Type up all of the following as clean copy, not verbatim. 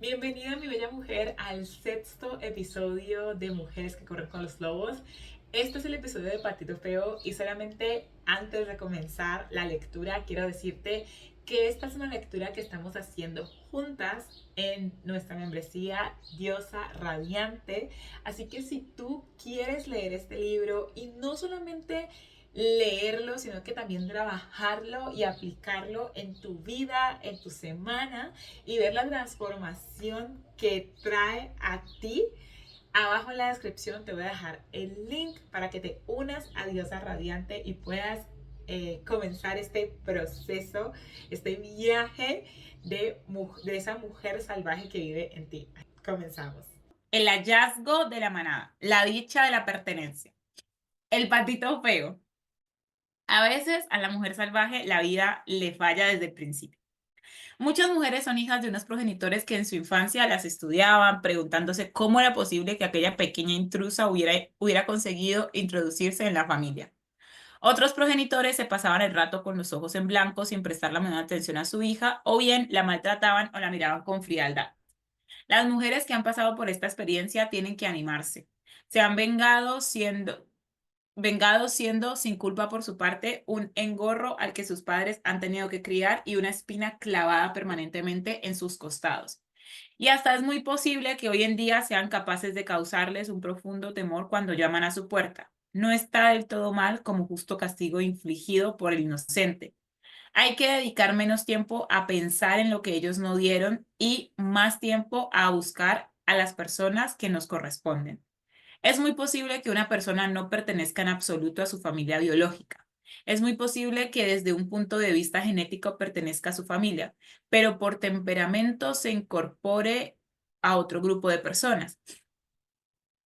Bienvenida, mi bella mujer, al sexto episodio de Mujeres que corren con los lobos. Este es el episodio de Patito Feo y solamente antes de comenzar la lectura quiero decirte que esta es una lectura que estamos haciendo juntas en nuestra membresía Diosa Radiante. Así que si tú quieres leer este libro y no solamente leerlo, sino que también trabajarlo y aplicarlo en tu vida, en tu semana y ver la transformación que trae a ti. Abajo en la descripción te voy a dejar el link para que te unas a Diosa Radiante y puedas comenzar este proceso, este viaje de esa mujer salvaje que vive en ti. Comenzamos. El hallazgo de la manada, la dicha de la pertenencia, el patito feo. A veces a la mujer salvaje la vida le falla desde el principio. Muchas mujeres son hijas de unos progenitores que en su infancia las estudiaban, preguntándose cómo era posible que aquella pequeña intrusa hubiera conseguido introducirse en la familia. Otros progenitores se pasaban el rato con los ojos en blanco sin prestar la menor atención a su hija, o bien la maltrataban o la miraban con frialdad. Las mujeres que han pasado por esta experiencia tienen que animarse. Se han vengado siendo sin culpa por su parte un engorro al que sus padres han tenido que criar y una espina clavada permanentemente en sus costados. Y hasta es muy posible que hoy en día sean capaces de causarles un profundo temor cuando llaman a su puerta. No está del todo mal como justo castigo infligido por el inocente. Hay que dedicar menos tiempo a pensar en lo que ellos no dieron y más tiempo a buscar a las personas que nos corresponden. Es muy posible que una persona no pertenezca en absoluto a su familia biológica. Es muy posible que desde un punto de vista genético pertenezca a su familia, pero por temperamento se incorpore a otro grupo de personas.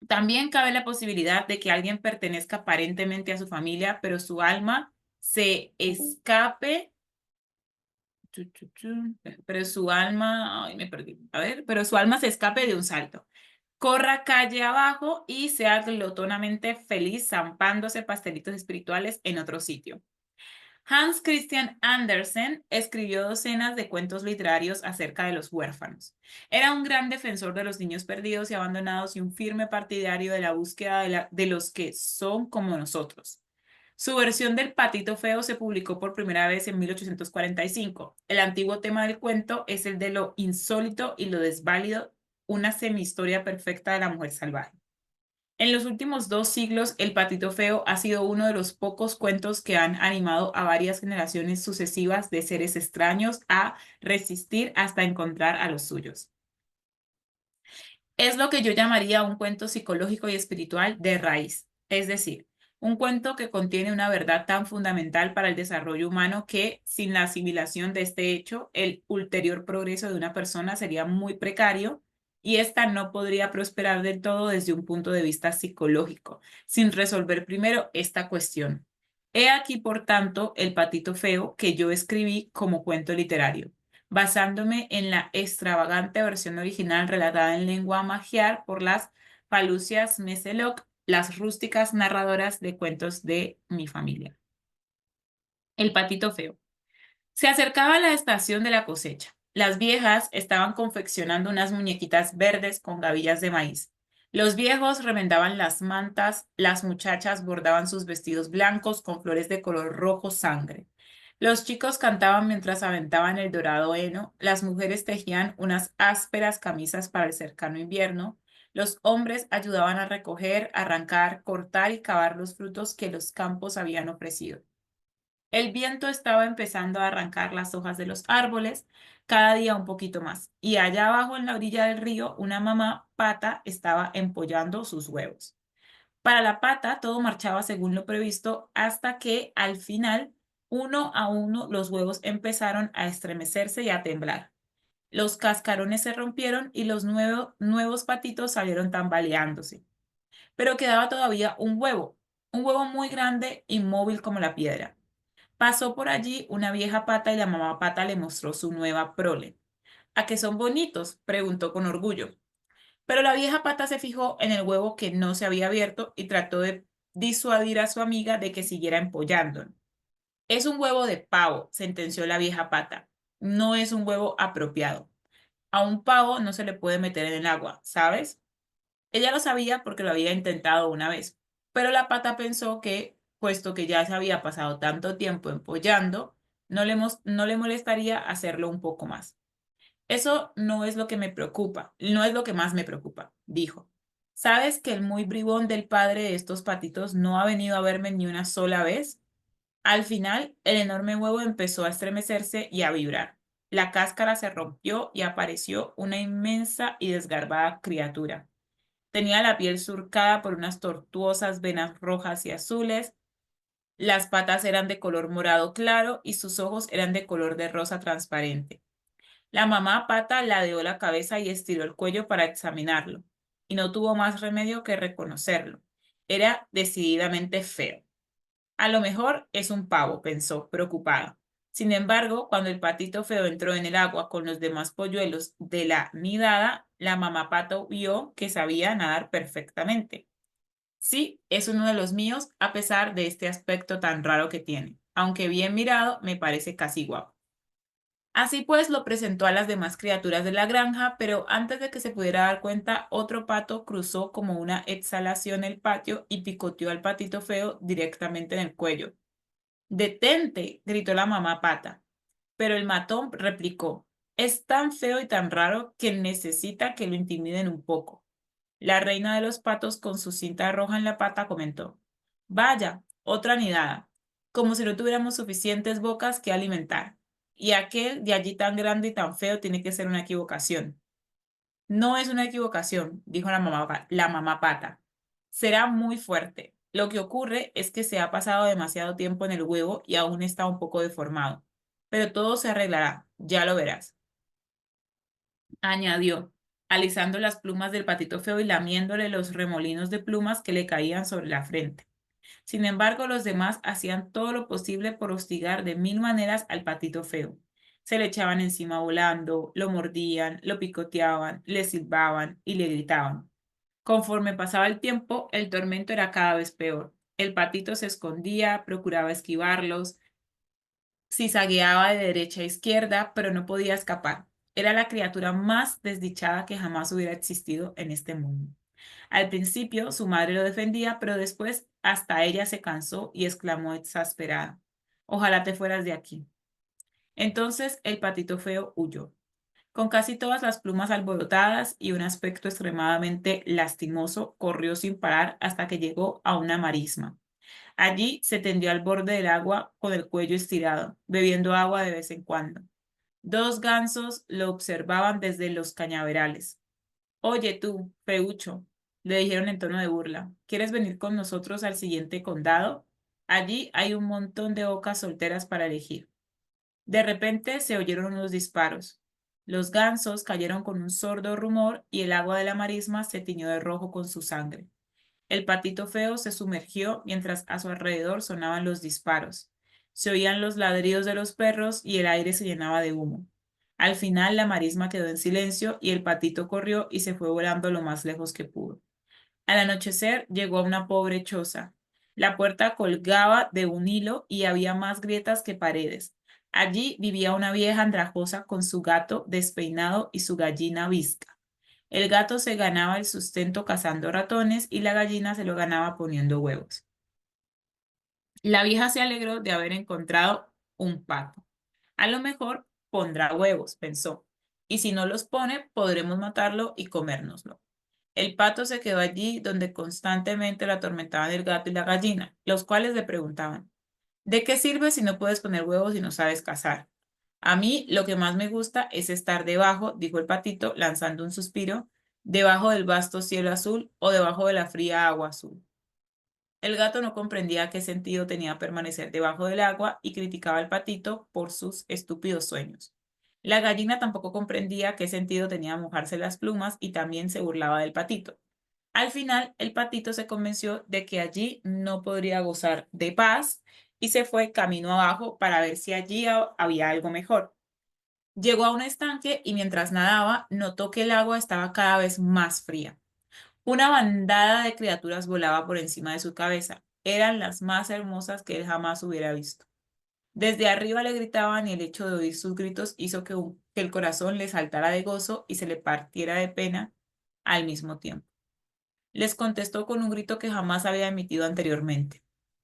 También cabe la posibilidad de que alguien pertenezca aparentemente a su familia, pero su alma se escape pero su alma, ay, me perdí. A ver, pero su alma se escape de un salto. Corra calle abajo y sea glotonamente feliz zampándose pastelitos espirituales en otro sitio. Hans Christian Andersen escribió docenas de cuentos literarios acerca de los huérfanos. Era un gran defensor de los niños perdidos y abandonados y un firme partidario de la búsqueda de los que son como nosotros. Su versión del Patito Feo se publicó por primera vez en 1845. El antiguo tema del cuento es el de lo insólito y lo desválido, una semihistoria perfecta de la mujer salvaje. En los últimos 2 siglos, El Patito Feo ha sido uno de los pocos cuentos que han animado a varias generaciones sucesivas de seres extraños a resistir hasta encontrar a los suyos. Es lo que yo llamaría un cuento psicológico y espiritual de raíz, es decir, un cuento que contiene una verdad tan fundamental para el desarrollo humano que, sin la asimilación de este hecho, el ulterior progreso de una persona sería muy precario y ésta no podría prosperar del todo desde un punto de vista psicológico, sin resolver primero esta cuestión. He aquí, por tanto, El Patito Feo que yo escribí como cuento literario basándome en la extravagante versión original relatada en lengua magiar por las Palucias Meseloc, las rústicas narradoras de cuentos de mi familia. El patito feo. Se acercaba la estación de la cosecha. Las viejas estaban confeccionando unas muñequitas verdes con gavillas de maíz. Los viejos remendaban las mantas, las muchachas bordaban sus vestidos blancos con flores de color rojo sangre. Los chicos cantaban mientras aventaban el dorado heno, las mujeres tejían unas ásperas camisas para el cercano invierno, los hombres ayudaban a recoger, arrancar, cortar y cavar los frutos que los campos habían ofrecido. El viento estaba empezando a arrancar las hojas de los árboles, cada día un poquito más, y allá abajo en la orilla del río una mamá pata estaba empollando sus huevos. Para la pata todo marchaba según lo previsto hasta que al final, uno a uno, los huevos empezaron a estremecerse y a temblar. Los cascarones se rompieron y los nuevos patitos salieron tambaleándose. Pero quedaba todavía un huevo muy grande, inmóvil como la piedra. Pasó por allí una vieja pata y la mamá pata le mostró su nueva prole. ¿A qué son bonitos?, preguntó con orgullo. Pero la vieja pata se fijó en el huevo que no se había abierto y trató de disuadir a su amiga de que siguiera empollando. Es un huevo de pavo, sentenció la vieja pata. No es un huevo apropiado. A un pavo no se le puede meter en el agua, ¿sabes? Ella lo sabía porque lo había intentado una vez, pero la pata pensó que, puesto que ya se había pasado tanto tiempo empollando, no le molestaría hacerlo un poco más. Eso no es lo que me preocupa, no es lo que más me preocupa, dijo. ¿Sabes que el muy bribón del padre de estos patitos no ha venido a verme ni una sola vez? Al final, el enorme huevo empezó a estremecerse y a vibrar. La cáscara se rompió y apareció una inmensa y desgarbada criatura. Tenía la piel surcada por unas tortuosas venas rojas y azules, las patas eran de color morado claro y sus ojos eran de color de rosa transparente. La mamá pata ladeó la cabeza y estiró el cuello para examinarlo, y no tuvo más remedio que reconocerlo. Era decididamente feo. A lo mejor es un pavo, pensó, preocupada. Sin embargo, cuando el patito feo entró en el agua con los demás polluelos de la nidada, la mamá pato vio que sabía nadar perfectamente. Sí, es uno de los míos, a pesar de este aspecto tan raro que tiene. Aunque bien mirado, me parece casi guapo. Así pues, lo presentó a las demás criaturas de la granja, pero antes de que se pudiera dar cuenta, otro pato cruzó como una exhalación el patio y picoteó al patito feo directamente en el cuello. ¡Detente! Gritó la mamá pata. Pero el matón replicó, es tan feo y tan raro que necesita que lo intimiden un poco. La reina de los patos con su cinta roja en la pata comentó, vaya, otra nidada, como si no tuviéramos suficientes bocas que alimentar. Y aquel de allí tan grande y tan feo tiene que ser una equivocación. No es una equivocación, dijo la mamá pata. Será muy fuerte. Lo que ocurre es que se ha pasado demasiado tiempo en el huevo y aún está un poco deformado. Pero todo se arreglará, ya lo verás, añadió, alisando las plumas del patito feo y lamiéndole los remolinos de plumas que le caían sobre la frente. Sin embargo, los demás hacían todo lo posible por hostigar de mil maneras al patito feo. Se le echaban encima volando, lo mordían, lo picoteaban, le silbaban y le gritaban. Conforme pasaba el tiempo, el tormento era cada vez peor. El patito se escondía, procuraba esquivarlos, zizagueaba de derecha a izquierda, pero no podía escapar. Era la criatura más desdichada que jamás hubiera existido en este mundo. Al principio su madre lo defendía, pero después hasta ella se cansó y exclamó exasperada, ojalá te fueras de aquí. Entonces el patito feo huyó, con casi todas las plumas alborotadas y un aspecto extremadamente lastimoso, corrió sin parar hasta que llegó a una marisma. Allí se tendió al borde del agua con el cuello estirado, bebiendo agua de vez en cuando. Dos gansos lo observaban desde los cañaverales. Oye tú, feucho, le dijeron en tono de burla, ¿quieres venir con nosotros al siguiente condado? Allí hay un montón de ocas solteras para elegir. De repente se oyeron unos disparos. Los gansos cayeron con un sordo rumor y el agua de la marisma se tiñó de rojo con su sangre. El patito feo se sumergió mientras a su alrededor sonaban los disparos. Se oían los ladridos de los perros y el aire se llenaba de humo. Al final la marisma quedó en silencio y el patito corrió y se fue volando lo más lejos que pudo. Al anochecer llegó a una pobre choza. La puerta colgaba de un hilo y había más grietas que paredes. Allí vivía una vieja andrajosa con su gato despeinado y su gallina visca. El gato se ganaba el sustento cazando ratones y la gallina se lo ganaba poniendo huevos. La vieja se alegró de haber encontrado un pato. A lo mejor pondrá huevos, pensó, y si no los pone, podremos matarlo y comérnoslo. El pato se quedó allí donde constantemente lo atormentaban el gato y la gallina, los cuales le preguntaban, ¿de qué sirve si no puedes poner huevos y no sabes cazar? A mí lo que más me gusta es estar debajo, dijo el patito, lanzando un suspiro, debajo del vasto cielo azul o debajo de la fría agua azul. El gato no comprendía qué sentido tenía permanecer debajo del agua y criticaba al patito por sus estúpidos sueños. La gallina tampoco comprendía qué sentido tenía mojarse las plumas y también se burlaba del patito. Al final, el patito se convenció de que allí no podría gozar de paz y se fue camino abajo para ver si allí había algo mejor. Llegó a un estanque y mientras nadaba, notó que el agua estaba cada vez más fría. Una bandada de criaturas volaba por encima de su cabeza. Eran las más hermosas que él jamás hubiera visto. Desde arriba le gritaban y el hecho de oír sus gritos hizo que que el corazón le saltara de gozo y se le partiera de pena al mismo tiempo. Les contestó con un grito que jamás había emitido anteriormente.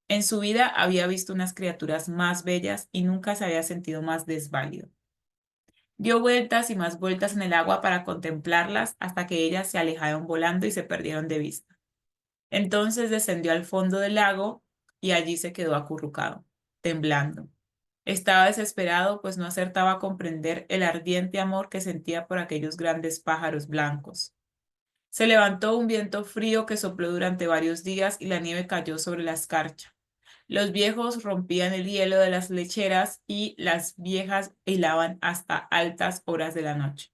En su vida había visto unas criaturas más bellas y nunca se había sentido más desválido. Dio vueltas y más vueltas en el agua para contemplarlas hasta que ellas se alejaron volando y se perdieron de vista. Entonces descendió al fondo del lago y allí se quedó acurrucado, temblando. Estaba desesperado, pues no acertaba a comprender el ardiente amor que sentía por aquellos grandes pájaros blancos. Se levantó un viento frío que sopló durante varios días y la nieve cayó sobre la escarcha. Los viejos rompían el hielo de las lecheras y las viejas hilaban hasta altas horas de la noche.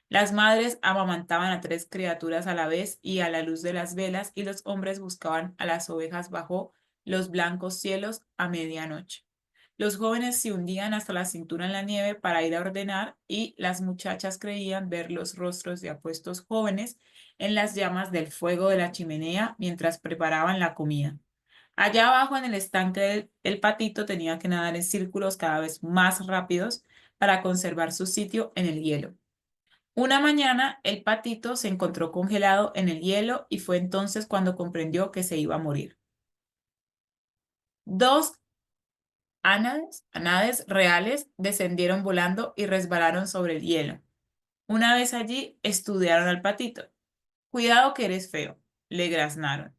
Las madres amamantaban a 3 criaturas a la vez y a la luz de las velas, y los hombres buscaban a las ovejas bajo los blancos cielos a medianoche. Los jóvenes se hundían hasta la cintura en la nieve para ir a ordenar, y las muchachas creían ver los rostros de apuestos jóvenes en las llamas del fuego de la chimenea mientras preparaban la comida. Allá abajo en el estanque el patito tenía que nadar en círculos cada vez más rápidos para conservar su sitio en el hielo. Una mañana el patito se encontró congelado en el hielo y fue entonces cuando comprendió que se iba a morir. Dos ánades reales descendieron volando y resbalaron sobre el hielo. Una vez allí, estudiaron al patito. Cuidado que eres feo, le graznaron.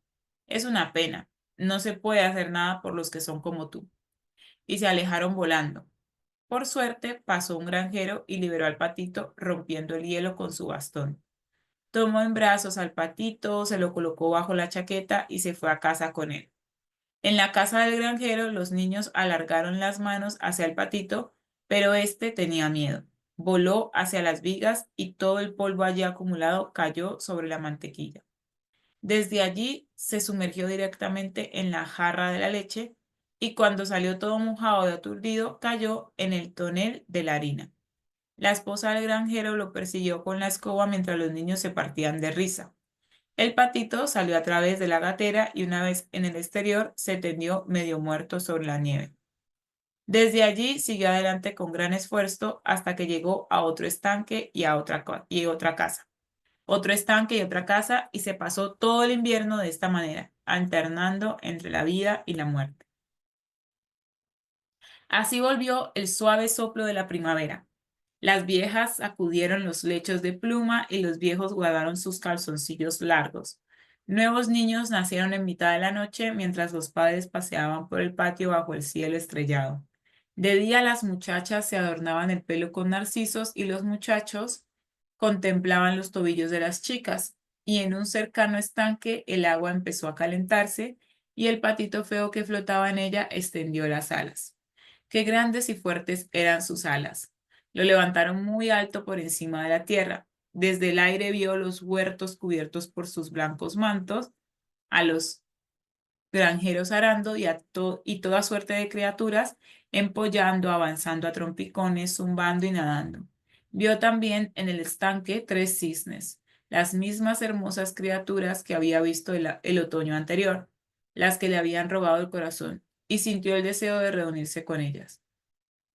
Es una pena, no se puede hacer nada por los que son como tú. Y se alejaron volando. Por suerte, pasó un granjero y liberó al patito, rompiendo el hielo con su bastón. Tomó en brazos al patito, se lo colocó bajo la chaqueta y se fue a casa con él. En la casa del granjero, los niños alargaron las manos hacia el patito, pero éste tenía miedo. Voló hacia las vigas y todo el polvo allí acumulado cayó sobre la mantequilla. Desde allí se sumergió directamente en la jarra de la leche y cuando salió todo mojado y aturdido, cayó en el tonel de la harina. La esposa del granjero lo persiguió con la escoba mientras los niños se partían de risa. El patito salió a través de la gatera y una vez en el exterior se tendió medio muerto sobre la nieve. Desde allí siguió adelante con gran esfuerzo hasta que llegó a otro estanque y otra casa. Otro estanque y otra casa y se pasó todo el invierno de esta manera, alternando entre la vida y la muerte. Así volvió el suave soplo de la primavera. Las viejas sacudieron los lechos de pluma y los viejos guardaron sus calzoncillos largos. Nuevos niños nacieron en mitad de la noche mientras los padres paseaban por el patio bajo el cielo estrellado. De día las muchachas se adornaban el pelo con narcisos y los muchachos contemplaban los tobillos de las chicas. Y en un cercano estanque el agua empezó a calentarse y el patito feo que flotaba en ella extendió las alas. Qué grandes y fuertes eran sus alas. Lo levantaron muy alto por encima de la tierra. Desde el aire vio los huertos cubiertos por sus blancos mantos, a los granjeros arando y toda suerte de criaturas empollando, avanzando a trompicones, zumbando y nadando. Vio también en el estanque 3 cisnes, las mismas hermosas criaturas que había visto el otoño anterior, las que le habían robado el corazón, y sintió el deseo de reunirse con ellas.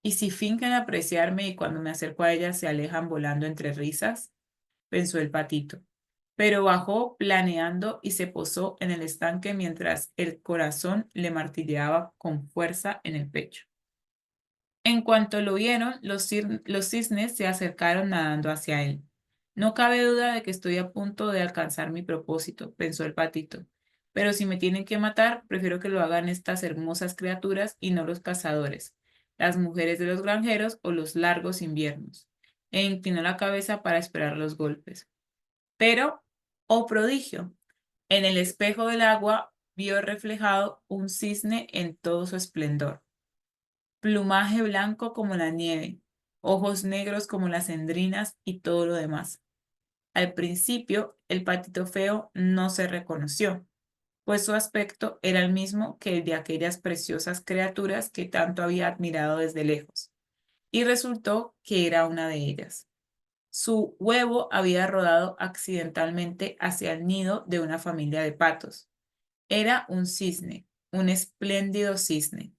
¿Y si fingen apreciarme y cuando me acerco a ellas se alejan volando entre risas? Pensó el patito. Pero bajó planeando y se posó en el estanque mientras el corazón le martilleaba con fuerza en el pecho. En cuanto lo vieron, los cisnes se acercaron nadando hacia él. No cabe duda de que estoy a punto de alcanzar mi propósito, pensó el patito. Pero si me tienen que matar, prefiero que lo hagan estas hermosas criaturas y no los cazadores, las mujeres de los granjeros o los largos inviernos. E inclinó la cabeza para esperar los golpes. Pero, oh prodigio, en el espejo del agua vio reflejado un cisne en todo su esplendor. Plumaje blanco como la nieve, ojos negros como las endrinas y todo lo demás. Al principio, el patito feo no se reconoció, pues su aspecto era el mismo que el de aquellas preciosas criaturas que tanto había admirado desde lejos, y resultó que era una de ellas. Su huevo había rodado accidentalmente hacia el nido de una familia de patos. Era un cisne, un espléndido cisne,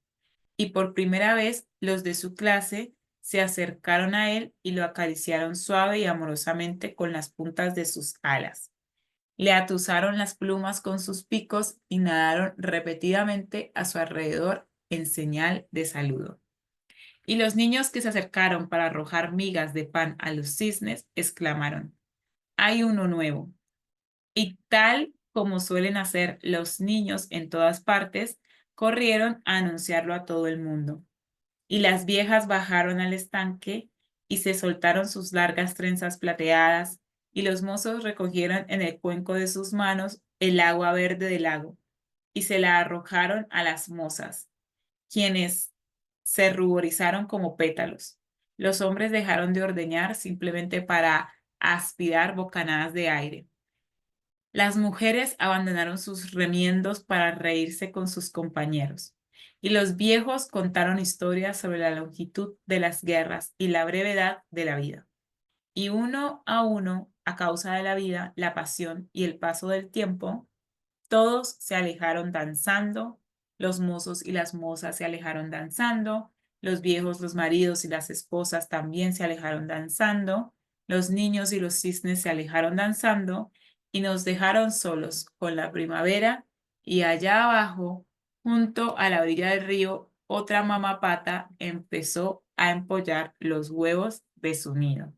y por primera vez los de su clase se acercaron a él y lo acariciaron suave y amorosamente con las puntas de sus alas. Le atusaron las plumas con sus picos y nadaron repetidamente a su alrededor en señal de saludo. Y los niños que se acercaron para arrojar migas de pan a los cisnes exclamaron: «Hay uno nuevo». Y tal como suelen hacer los niños en todas partes, corrieron a anunciarlo a todo el mundo. Y las viejas bajaron al estanque y se soltaron sus largas trenzas plateadas, y los mozos recogieron en el cuenco de sus manos el agua verde del lago, y se la arrojaron a las mozas, quienes se ruborizaron como pétalos. Los hombres dejaron de ordeñar simplemente para aspirar bocanadas de aire. Las mujeres abandonaron sus remiendos para reírse con sus compañeros, y los viejos contaron historias sobre la longitud de las guerras y la brevedad de la vida. Y uno, a causa de la vida, la pasión y el paso del tiempo, todos se alejaron danzando, los mozos y las mozas se alejaron danzando, los viejos, los maridos y las esposas también se alejaron danzando, los niños y los cisnes se alejaron danzando y nos dejaron solos con la primavera, y allá abajo, junto a la orilla del río, otra mamá pata empezó a empollar los huevos de su nido.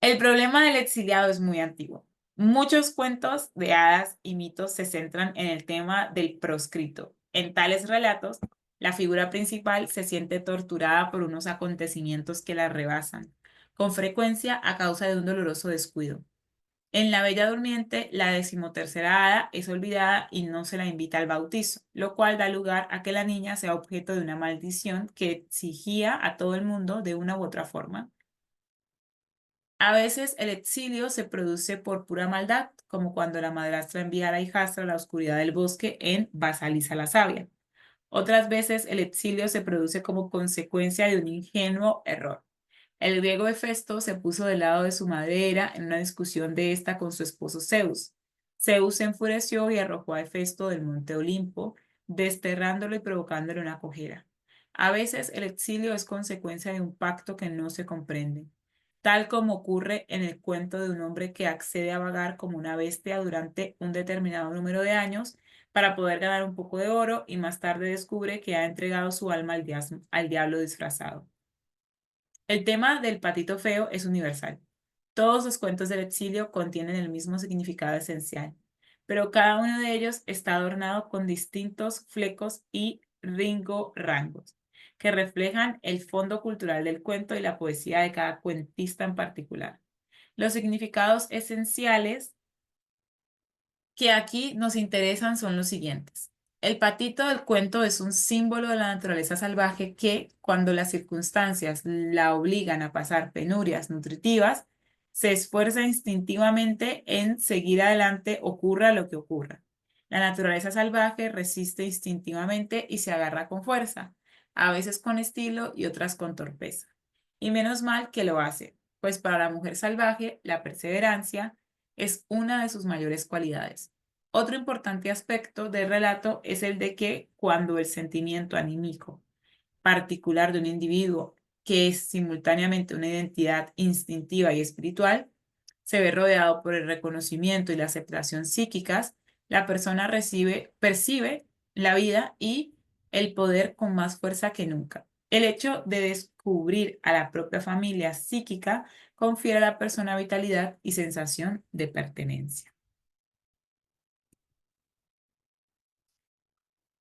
El problema del exiliado es muy antiguo. Muchos cuentos de hadas y mitos se centran en el tema del proscrito. En tales relatos, la figura principal se siente torturada por unos acontecimientos que la rebasan, con frecuencia a causa de un doloroso descuido. En La Bella Durmiente, la 13ª hada es olvidada y no se la invita al bautizo, lo cual da lugar a que la niña sea objeto de una maldición que exigía a todo el mundo de una u otra forma. A veces el exilio se produce por pura maldad, como cuando la madrastra envía a la hijastra a la oscuridad del bosque en Basalisa la Sabia. Otras veces el exilio se produce como consecuencia de un ingenuo error. El griego Hefesto se puso del lado de su madre Hera en una discusión de esta con su esposo Zeus. Zeus se enfureció y arrojó a Hefesto del monte Olimpo, desterrándolo y provocándole una cojera. A veces el exilio es consecuencia de un pacto que no se comprende, tal como ocurre en el cuento de un hombre que accede a vagar como una bestia durante un determinado número de años para poder ganar un poco de oro, y más tarde descubre que ha entregado su alma al diablo disfrazado. El tema del patito feo es universal. Todos los cuentos del exilio contienen el mismo significado esencial, pero cada uno de ellos está adornado con distintos flecos y ringo-rangos que reflejan el fondo cultural del cuento y la poesía de cada cuentista en particular. Los significados esenciales que aquí nos interesan son los siguientes. El patito del cuento es un símbolo de la naturaleza salvaje que, cuando las circunstancias la obligan a pasar penurias nutritivas, se esfuerza instintivamente en seguir adelante, ocurra lo que ocurra. La naturaleza salvaje resiste instintivamente y se agarra con fuerza, a veces con estilo y otras con torpeza. Y menos mal que lo hace, pues para la mujer salvaje la perseverancia es una de sus mayores cualidades. Otro importante aspecto del relato es el de que cuando el sentimiento anímico particular de un individuo, que es simultáneamente una identidad instintiva y espiritual, se ve rodeado por el reconocimiento y la aceptación psíquicas, la persona percibe la vida y el poder con más fuerza que nunca. El hecho de descubrir a la propia familia psíquica confiere a la persona vitalidad y sensación de pertenencia.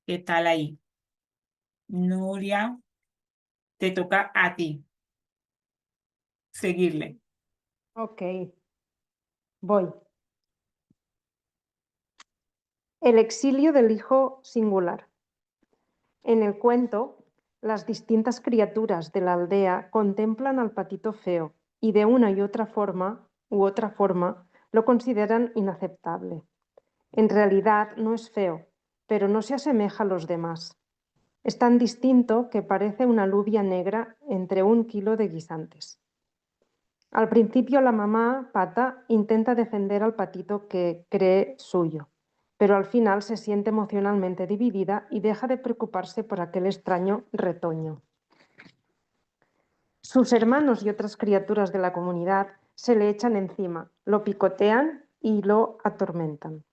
¿Qué tal ahí? Nuria, te toca a ti seguirle. Ok, voy. El exilio del hijo singular. En el cuento, las distintas criaturas de la aldea contemplan al patito feo y de una y otra forma lo consideran inaceptable. En realidad no es feo, pero no se asemeja a los demás. Es tan distinto que parece una alubia negra entre 1 kilo de guisantes. Al principio la mamá pata intenta defender al patito que cree suyo, pero al final se siente emocionalmente dividida y deja de preocuparse por aquel extraño retoño. Sus hermanos y otras criaturas de la comunidad se le echan encima, lo picotean y lo atormentan.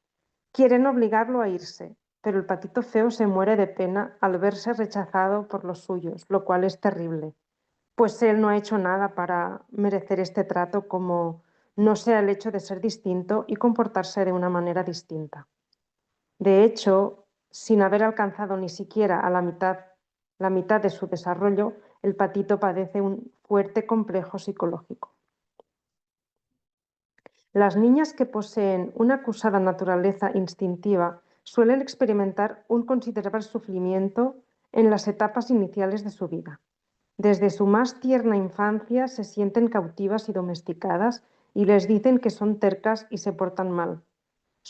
Quieren obligarlo a irse, pero el patito feo se muere de pena al verse rechazado por los suyos, lo cual es terrible, pues él no ha hecho nada para merecer este trato, como no sea el hecho de ser distinto y comportarse de una manera distinta. De hecho, sin haber alcanzado ni siquiera a la mitad de su desarrollo, el patito padece un fuerte complejo psicológico. Las niñas que poseen una acusada naturaleza instintiva suelen experimentar un considerable sufrimiento en las etapas iniciales de su vida. Desde su más tierna infancia se sienten cautivas y domesticadas y les dicen que son tercas y se portan mal.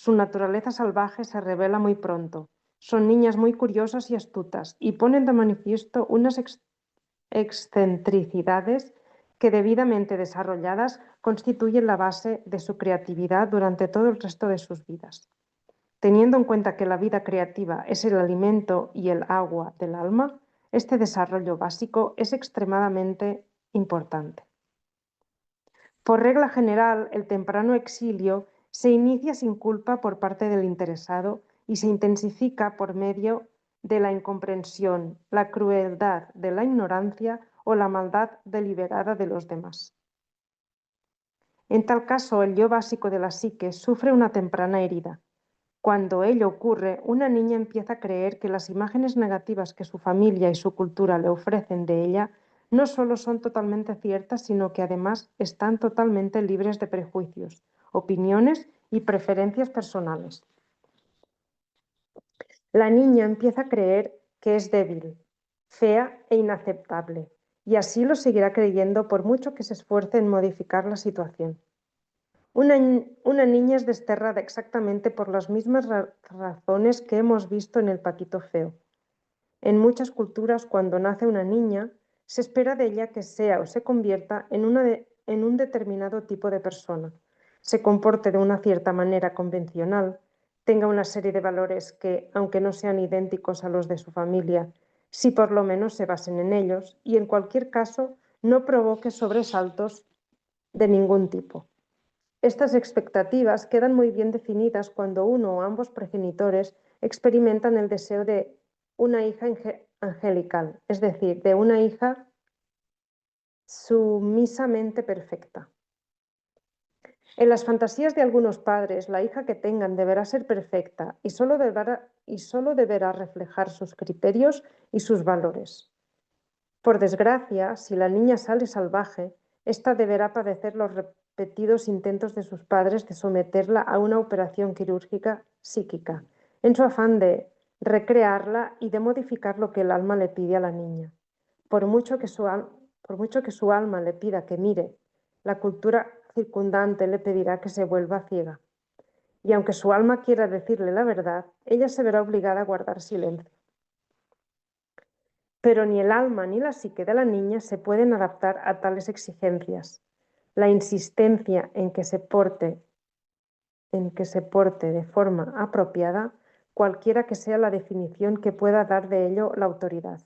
Su naturaleza salvaje se revela muy pronto. Son niñas muy curiosas y astutas y ponen de manifiesto unas excentricidades que, debidamente desarrolladas, constituyen la base de su creatividad durante todo el resto de sus vidas. Teniendo en cuenta que la vida creativa es el alimento y el agua del alma, este desarrollo básico es extremadamente importante. Por regla general, el temprano exilio se inicia sin culpa por parte del interesado y se intensifica por medio de la incomprensión, la crueldad de la ignorancia o la maldad deliberada de los demás. En tal caso, el yo básico de la psique sufre una temprana herida. Cuando ello ocurre, una niña empieza a creer que las imágenes negativas que su familia y su cultura le ofrecen de ella no solo son totalmente ciertas, sino que además están totalmente libres de prejuicios, opiniones y preferencias personales. La niña empieza a creer que es débil, fea e inaceptable, y así lo seguirá creyendo por mucho que se esfuerce en modificar la situación. Una niña es desterrada exactamente por las mismas razones que hemos visto en el patito feo. En muchas culturas, cuando nace una niña, se espera de ella que sea o se convierta en un determinado tipo de persona, se comporte de una cierta manera convencional, tenga una serie de valores que, aunque no sean idénticos a los de su familia, sí por lo menos se basen en ellos y, en cualquier caso, no provoque sobresaltos de ningún tipo. Estas expectativas quedan muy bien definidas cuando uno o ambos progenitores experimentan el deseo de una hija angelical, es decir, de una hija sumisamente perfecta. En las fantasías de algunos padres, la hija que tengan deberá ser perfecta y solo deberá reflejar sus criterios y sus valores. Por desgracia, si la niña sale salvaje, ésta deberá padecer los repetidos intentos de sus padres de someterla a una operación quirúrgica psíquica, en su afán de recrearla y de modificar lo que el alma le pide a la niña. Por mucho que su alma le pida que mire, la cultura circundante le pedirá que se vuelva ciega. Y aunque su alma quiera decirle la verdad, ella se verá obligada a guardar silencio. Pero ni el alma ni la psique de la niña se pueden adaptar a tales exigencias. La insistencia en que se porte de forma apropiada, cualquiera que sea la definición que pueda dar de ello la autoridad.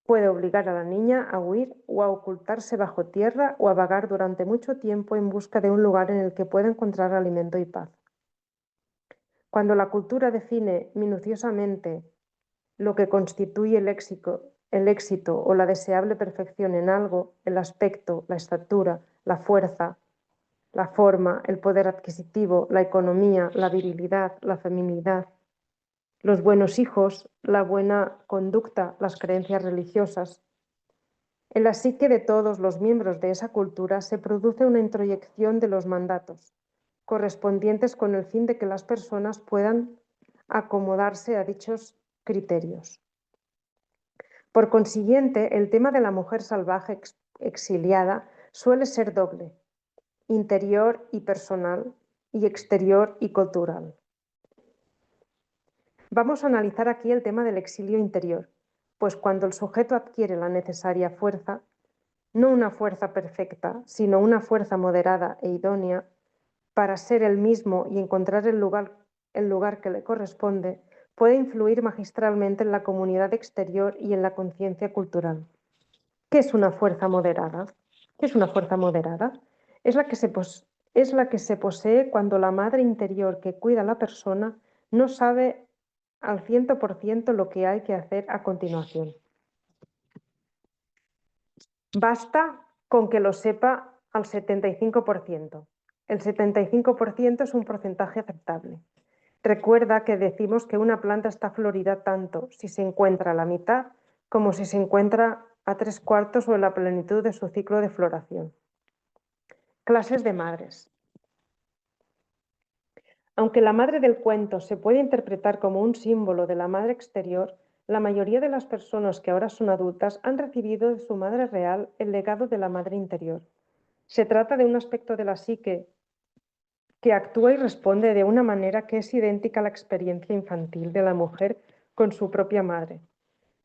Puede obligar a la niña a huir o a ocultarse bajo tierra o a vagar durante mucho tiempo en busca de un lugar en el que pueda encontrar alimento y paz. Cuando la cultura define minuciosamente lo que constituye el éxito o la deseable perfección en algo, el aspecto, la estatura, la fuerza, la forma, el poder adquisitivo, la economía, la virilidad, la feminidad, los buenos hijos, la buena conducta, las creencias religiosas. En la psique de todos los miembros de esa cultura se produce una introyección de los mandatos, correspondientes con el fin de que las personas puedan acomodarse a dichos criterios. Por consiguiente, el tema de la mujer salvaje exiliada suele ser doble, interior y personal, y exterior y cultural. Vamos a analizar aquí el tema del exilio interior, pues cuando el sujeto adquiere la necesaria fuerza, no una fuerza perfecta, sino una fuerza moderada e idónea para ser él mismo y encontrar el el lugar que le corresponde, puede influir magistralmente en la comunidad exterior y en la conciencia cultural. ¿Qué es una fuerza moderada? ¿Qué es una fuerza moderada? Es la que se posee cuando la madre interior que cuida a la persona no sabe al 100% lo que hay que hacer a continuación. Basta con que lo sepa al 75%. El 75% es un porcentaje aceptable. Recuerda que decimos que una planta está florida tanto si se encuentra a la mitad como si se encuentra a 3/4 o en la plenitud de su ciclo de floración. Clases de madres. Aunque la madre del cuento se puede interpretar como un símbolo de la madre exterior, la mayoría de las personas que ahora son adultas han recibido de su madre real el legado de la madre interior. Se trata de un aspecto de la psique que actúa y responde de una manera que es idéntica a la experiencia infantil de la mujer con su propia madre.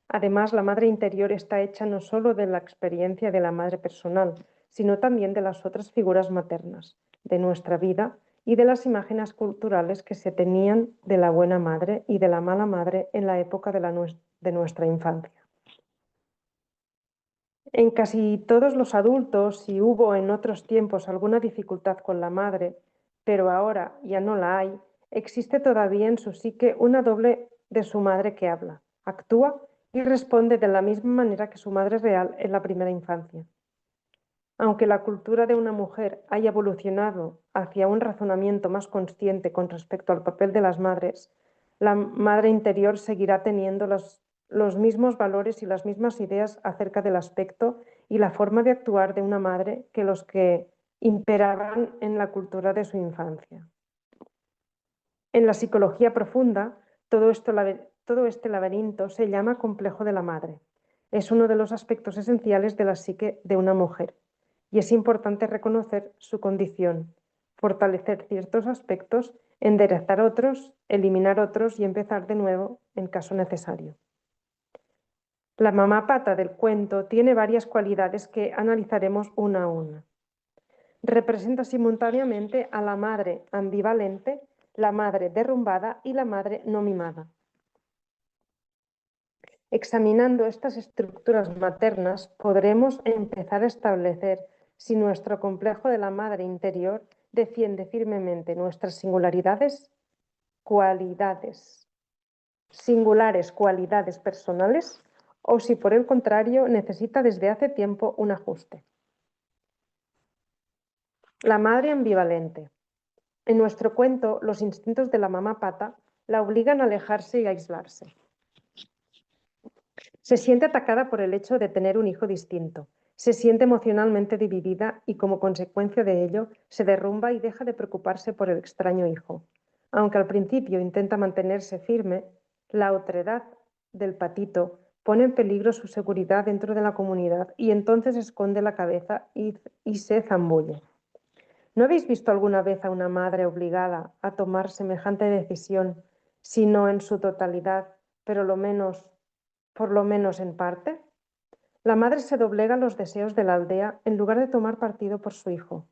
Además, la madre interior está hecha no solo de la experiencia de la madre personal, sino también de las otras figuras maternas de nuestra vida y de las imágenes culturales que se tenían de la buena madre y de la mala madre en la época de nuestra infancia. En casi todos los adultos, si hubo en otros tiempos alguna dificultad con la madre, pero ahora ya no la hay, existe todavía en su psique una doble de su madre que habla, actúa y responde de la misma manera que su madre real en la primera infancia. Aunque la cultura de una mujer haya evolucionado hacia un razonamiento más consciente con respecto al papel de las madres, la madre interior seguirá teniendo los mismos valores y las mismas ideas acerca del aspecto y la forma de actuar de una madre que los que imperaban en la cultura de su infancia. En la psicología profunda, todo este laberinto se llama complejo de la madre. Es uno de los aspectos esenciales de la psique de una mujer y es importante reconocer su condición, fortalecer ciertos aspectos, enderezar otros, eliminar otros y empezar de nuevo en caso necesario. La mamá pata del cuento tiene varias cualidades que analizaremos una a una. Representa simultáneamente a la madre ambivalente, la madre derrumbada y la madre no mimada. Examinando estas estructuras maternas, podremos empezar a establecer si nuestro complejo de la madre interior defiende firmemente nuestras singulares cualidades personales, o si por el contrario necesita desde hace tiempo un ajuste. La madre ambivalente. En nuestro cuento, los instintos de la mamá pata la obligan a alejarse y a aislarse. Se siente atacada por el hecho de tener un hijo distinto. Se siente emocionalmente dividida y, como consecuencia de ello, se derrumba y deja de preocuparse por el extraño hijo. Aunque al principio intenta mantenerse firme, la otredad del patito pone en peligro su seguridad dentro de la comunidad y entonces esconde la cabeza y se zambulle. ¿No habéis visto alguna vez a una madre obligada a tomar semejante decisión, si no en su totalidad, pero por lo menos en parte? La madre se doblega a los deseos de la aldea en lugar de tomar partido por su hijo.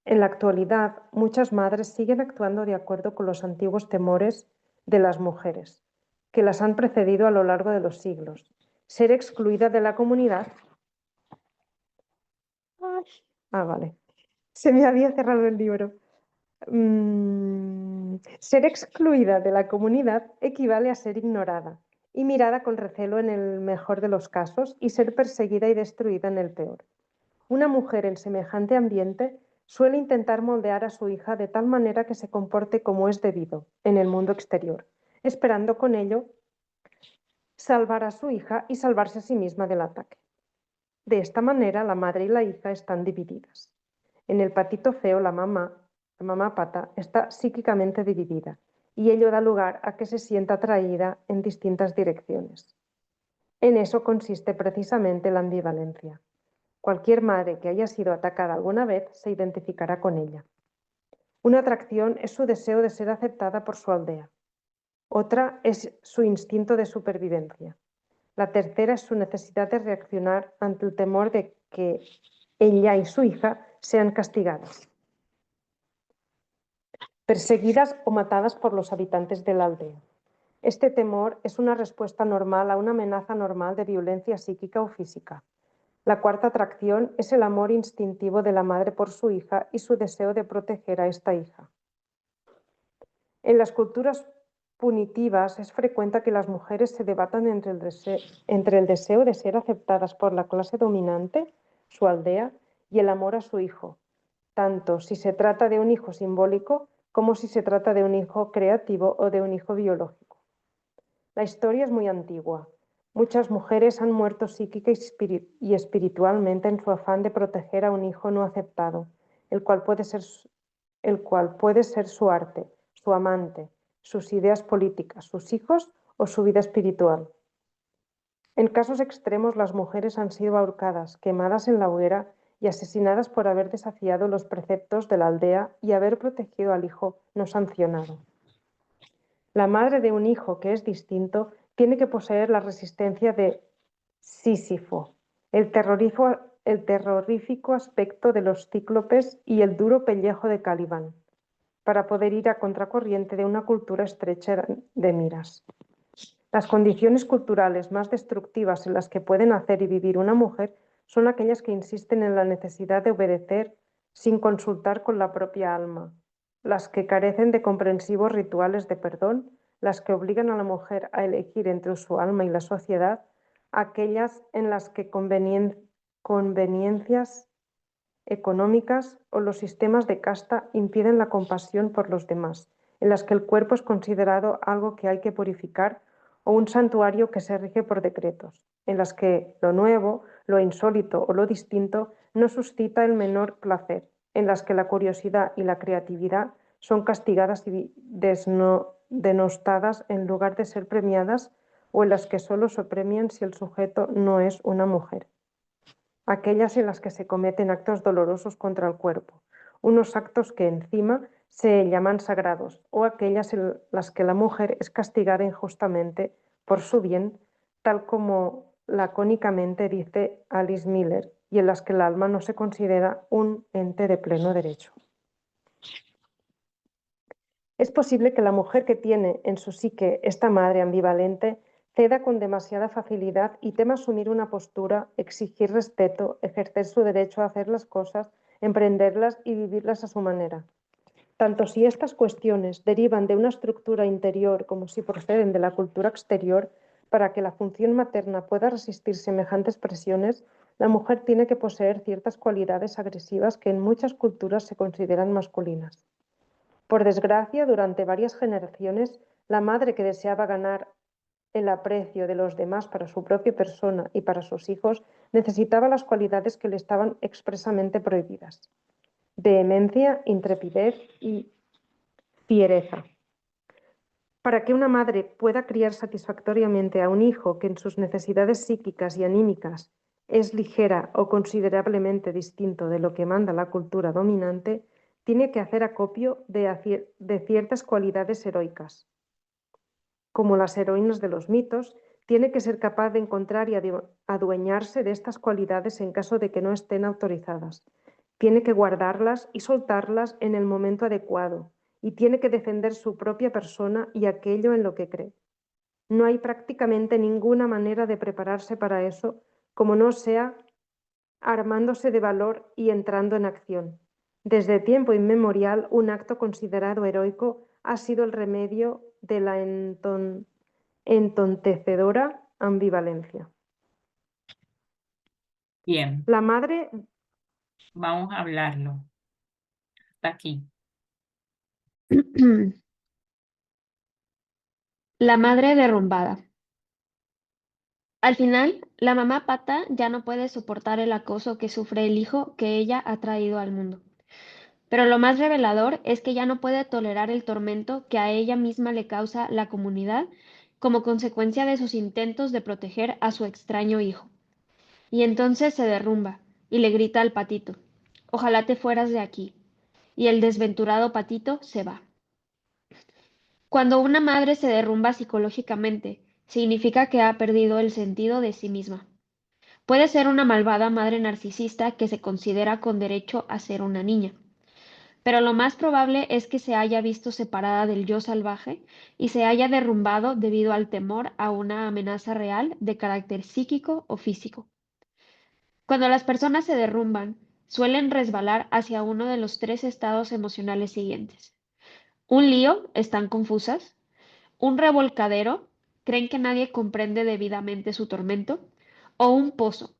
En la actualidad, muchas madres siguen actuando de acuerdo con los antiguos temores de las mujeres, que las han precedido a lo largo de los siglos. Ser excluida de la comunidad. Vale. Se me había cerrado el libro. Ser excluida de la comunidad equivale a ser ignorada y mirada con recelo en el mejor de los casos y ser perseguida y destruida en el peor. Una mujer en semejante ambiente suele intentar moldear a su hija de tal manera que se comporte como es debido en el mundo exterior, esperando con ello salvar a su hija y salvarse a sí misma del ataque. De esta manera, la madre y la hija están divididas. En el patito feo, la mamá pata, está psíquicamente dividida y ello da lugar a que se sienta atraída en distintas direcciones. En eso consiste precisamente la ambivalencia. Cualquier madre que haya sido atacada alguna vez se identificará con ella. Una atracción es su deseo de ser aceptada por su aldea. Otra es su instinto de supervivencia. La tercera es su necesidad de reaccionar ante el temor de que ella y su hija sean castigadas. perseguidas o matadas por los habitantes de la aldea. Este temor es una respuesta normal a una amenaza normal de violencia psíquica o física. La cuarta atracción es el amor instintivo de la madre por su hija y su deseo de proteger a esta hija. En las culturas punitivas es frecuente que las mujeres se debatan entre el deseo de ser aceptadas por la clase dominante, su aldea, y el amor a su hijo, tanto si se trata de un hijo simbólico como si se trata de un hijo creativo o de un hijo biológico. La historia es muy antigua. Muchas mujeres han muerto psíquica y espiritualmente en su afán de proteger a un hijo no aceptado, el cual puede ser su arte, su amante, sus ideas políticas, sus hijos o su vida espiritual. En casos extremos, las mujeres han sido ahorcadas, quemadas en la hoguera y asesinadas por haber desafiado los preceptos de la aldea y haber protegido al hijo no sancionado. La madre de un hijo que es distinto tiene que poseer la resistencia de Sísifo, el terrorífico aspecto de los cíclopes y el duro pellejo de Calibán, para poder ir a contracorriente de una cultura estrecha de miras. Las condiciones culturales más destructivas en las que puede nacer y vivir una mujer son aquellas que insisten en la necesidad de obedecer sin consultar con la propia alma, las que carecen de comprensivos rituales de perdón, las que obligan a la mujer a elegir entre su alma y la sociedad, aquellas en las que conveniencias económicas o los sistemas de casta impiden la compasión por los demás, en las que el cuerpo es considerado algo que hay que purificar o un santuario que se rige por decretos, en las que lo nuevo, lo insólito o lo distinto no suscita el menor placer, en las que la curiosidad y la creatividad son castigadas y denostadas en lugar de ser premiadas, o en las que solo se premian si el sujeto no es una mujer. Aquellas en las que se cometen actos dolorosos contra el cuerpo, unos actos que encima se llaman sagrados, o aquellas en las que la mujer es castigada injustamente por su bien, tal como lacónicamente dice Alice Miller, y en las que el alma no se considera un ente de pleno derecho. Es posible que la mujer que tiene en su psique esta madre ambivalente ceda con demasiada facilidad y tema asumir una postura, exigir respeto, ejercer su derecho a hacer las cosas, emprenderlas y vivirlas a su manera. Tanto si estas cuestiones derivan de una estructura interior como si proceden de la cultura exterior, para que la función materna pueda resistir semejantes presiones, la mujer tiene que poseer ciertas cualidades agresivas que en muchas culturas se consideran masculinas. Por desgracia, durante varias generaciones, la madre que deseaba ganar el aprecio de los demás para su propia persona y para sus hijos necesitaba las cualidades que le estaban expresamente prohibidas: vehemencia, intrepidez y fiereza. Para que una madre pueda criar satisfactoriamente a un hijo que en sus necesidades psíquicas y anímicas es ligera o considerablemente distinto de lo que manda la cultura dominante, tiene que hacer acopio de ciertas cualidades heroicas. Como las heroínas de los mitos, tiene que ser capaz de encontrar y adueñarse de estas cualidades en caso de que no estén autorizadas. Tiene que guardarlas y soltarlas en el momento adecuado, y tiene que defender su propia persona y aquello en lo que cree. No hay prácticamente ninguna manera de prepararse para eso, como no sea armándose de valor y entrando en acción. Desde tiempo inmemorial, un acto considerado heroico ha sido el remedio de la entontecedora ambivalencia. Bien, La madre, vamos a hablarlo. Hasta aquí. La madre derrumbada. Al final, la mamá pata ya no puede soportar el acoso que sufre el hijo que ella ha traído al mundo. Pero lo más revelador es que ya no puede tolerar el tormento que a ella misma le causa la comunidad como consecuencia de sus intentos de proteger a su extraño hijo. Y entonces se derrumba y le grita al patito: «Ojalá te fueras de aquí». Y el desventurado patito se va. Cuando una madre se derrumba psicológicamente, significa que ha perdido el sentido de sí misma. Puede ser una malvada madre narcisista que se considera con derecho a ser una niña. pero lo más probable es que se haya visto separada del yo salvaje y se haya derrumbado debido al temor a una amenaza real de carácter psíquico o físico. Cuando las personas se derrumban, suelen resbalar hacia uno de los tres estados emocionales siguientes. Un lío, están confusas. Un revolcadero, creen que nadie comprende debidamente su tormento. O un pozo,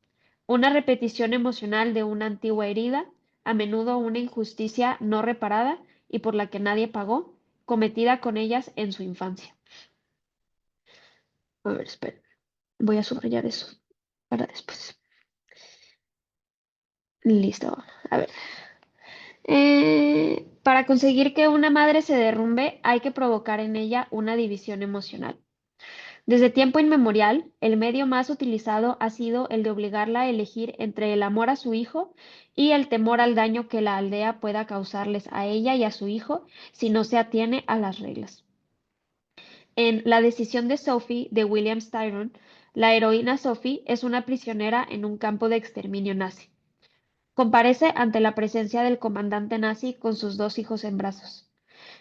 una repetición emocional de una antigua herida, a menudo una injusticia no reparada y por la que nadie pagó, cometida con ellas en su infancia. A ver, espera, voy a subrayar eso para después. Listo, a ver. Para conseguir que una madre se derrumbe, hay que provocar en ella una división emocional. Desde tiempo inmemorial, el medio más utilizado ha sido el de obligarla a elegir entre el amor a su hijo y el temor al daño que la aldea pueda causarles a ella y a su hijo si no se atiene a las reglas. En La decisión de Sophie de William Styron, la heroína Sophie es una prisionera en un campo de exterminio nazi. Comparece ante la presencia del comandante nazi con sus dos hijos en brazos.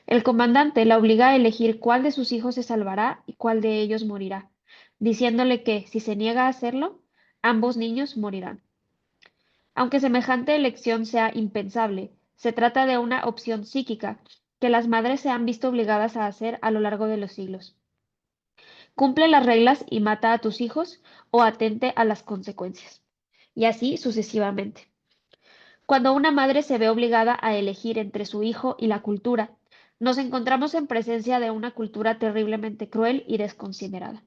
El comandante la obliga a elegir cuál de sus hijos se salvará y cuál de ellos morirá, diciéndole que, si se niega a hacerlo, ambos niños morirán. Aunque semejante elección sea impensable, se trata de una opción psíquica que las madres se han visto obligadas a hacer a lo largo de los siglos. Cumple las reglas y mata a tus hijos o atente a las consecuencias. Y así sucesivamente. Cuando una madre se ve obligada a elegir entre su hijo y la cultura, nos encontramos en presencia de una cultura terriblemente cruel y desconsiderada.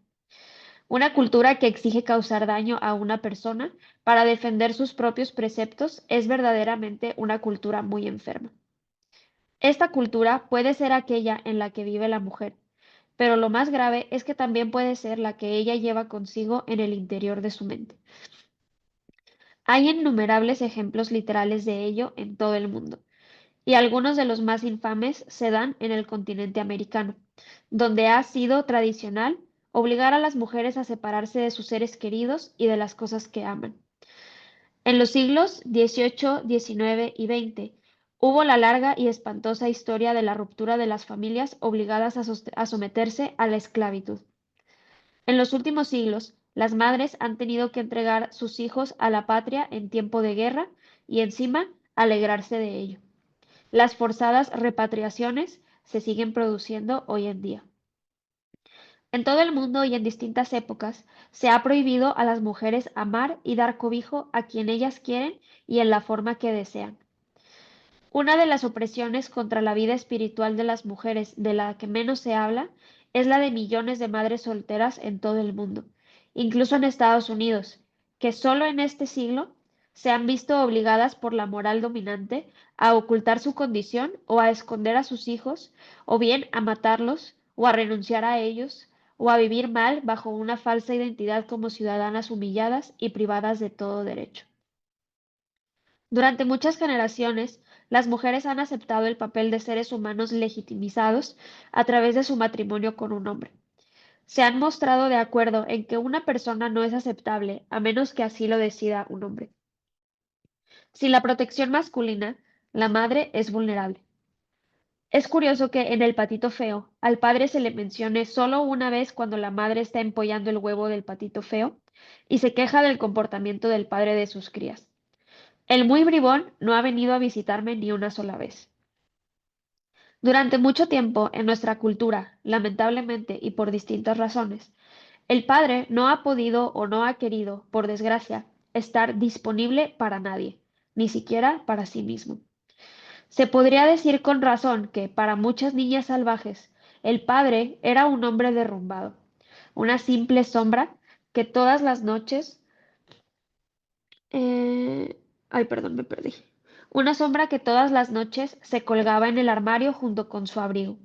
Una cultura que exige causar daño a una persona para defender sus propios preceptos es verdaderamente una cultura muy enferma. Esta cultura puede ser aquella en la que vive la mujer, pero lo más grave es que también puede ser la que ella lleva consigo en el interior de su mente. Hay innumerables ejemplos literales de ello en todo el mundo, y algunos de los más infames se dan en el continente americano, donde ha sido tradicional obligar a las mujeres a separarse de sus seres queridos y de las cosas que aman. En los siglos XVIII, XIX y XX hubo la larga y espantosa historia de la ruptura de las familias obligadas a someterse a la esclavitud. En los últimos siglos, las madres han tenido que entregar sus hijos a la patria en tiempo de guerra y encima alegrarse de ello. Las forzadas repatriaciones se siguen produciendo hoy en día. En todo el mundo y en distintas épocas se ha prohibido a las mujeres amar y dar cobijo a quien ellas quieren y en la forma que desean. Una de las opresiones contra la vida espiritual de las mujeres de la que menos se habla es la de millones de madres solteras en todo el mundo, incluso en Estados Unidos, que solo en este siglo se han visto obligadas por la moral dominante a ocultar su condición o a esconder a sus hijos, o bien a matarlos, o a renunciar a ellos, o a vivir mal bajo una falsa identidad como ciudadanas humilladas y privadas de todo derecho. Durante muchas generaciones, las mujeres han aceptado el papel de seres humanos legitimizados a través de su matrimonio con un hombre. Se han mostrado de acuerdo en que una persona no es aceptable a menos que así lo decida un hombre. Sin la protección masculina, la madre es vulnerable. Es curioso que en El patito feo al padre se le mencione solo una vez cuando la madre está empollando el huevo del patito feo y se queja del comportamiento del padre de sus crías. El muy bribón no ha venido a visitarme ni una sola vez. Durante mucho tiempo en nuestra cultura, lamentablemente y por distintas razones, el padre no ha podido o no ha querido, por desgracia, estar disponible para nadie, ni siquiera para sí mismo. Se podría decir con razón que, para muchas niñas salvajes, el padre era un hombre derrumbado, una simple sombra que todas las noches ay, perdón, me perdí. Una sombra que todas las noches se colgaba en el armario junto con su abrigo.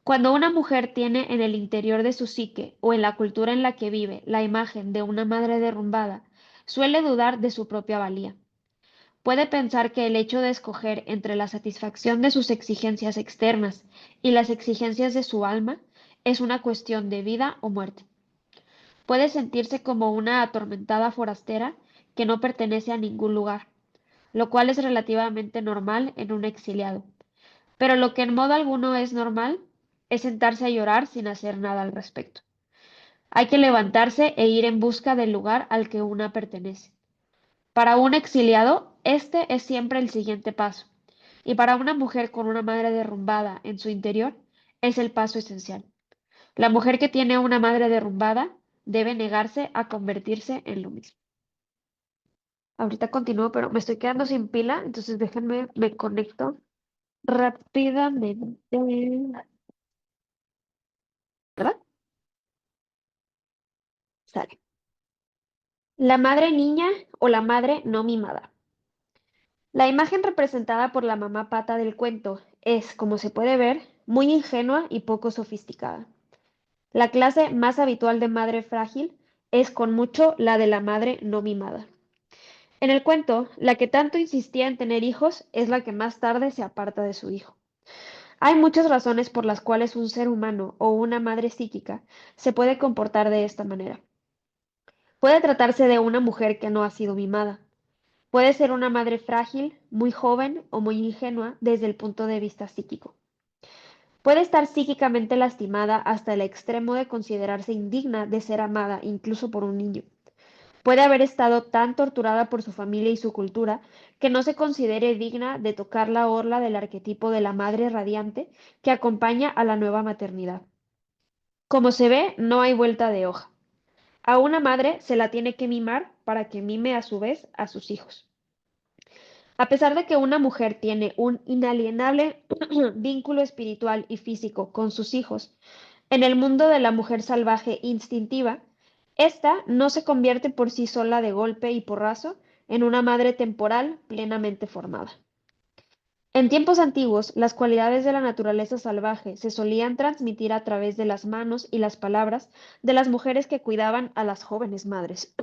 Cuando una mujer tiene en el interior de su psique o en la cultura en la que vive la imagen de una madre derrumbada, suele dudar de su propia valía. Puede pensar que el hecho de escoger entre la satisfacción de sus exigencias externas y las exigencias de su alma es una cuestión de vida o muerte. Puede sentirse como una atormentada forastera que no pertenece a ningún lugar, lo cual es relativamente normal en un exiliado. Pero lo que en modo alguno es normal es sentarse a llorar sin hacer nada al respecto. Hay que levantarse e ir en busca del lugar al que una pertenece. Para un exiliado, este es siempre el siguiente paso, y para una mujer con una madre derrumbada en su interior, es el paso esencial. La mujer que tiene una madre derrumbada debe negarse a convertirse en lo mismo. Ahorita continúo, pero me estoy quedando sin pila, entonces déjenme, me conecto rápidamente. ¿Verdad? Sale. La madre niña o la madre no mimada. La imagen representada por la mamá pata del cuento es, como se puede ver, muy ingenua y poco sofisticada. La clase más habitual de madre frágil es con mucho la de la madre no mimada. En el cuento, la que tanto insistía en tener hijos es la que más tarde se aparta de su hijo. Hay muchas razones por las cuales un ser humano o una madre psíquica se puede comportar de esta manera. Puede tratarse de una mujer que no ha sido mimada. Puede ser una madre frágil, muy joven o muy ingenua desde el punto de vista psíquico. Puede estar psíquicamente lastimada hasta el extremo de considerarse indigna de ser amada incluso por un niño. Puede haber estado tan torturada por su familia y su cultura que no se considere digna de tocar la orla del arquetipo de la madre radiante que acompaña a la nueva maternidad. Como se ve, no hay vuelta de hoja. A una madre se la tiene que mimar para que mime a su vez a sus hijos. A pesar de que una mujer tiene un inalienable vínculo espiritual y físico con sus hijos, en el mundo de la mujer salvaje instintiva, ésta no se convierte por sí sola de golpe y porrazo en una madre temporal plenamente formada. En tiempos antiguos, las cualidades de la naturaleza salvaje se solían transmitir a través de las manos y las palabras de las mujeres que cuidaban a las jóvenes madres.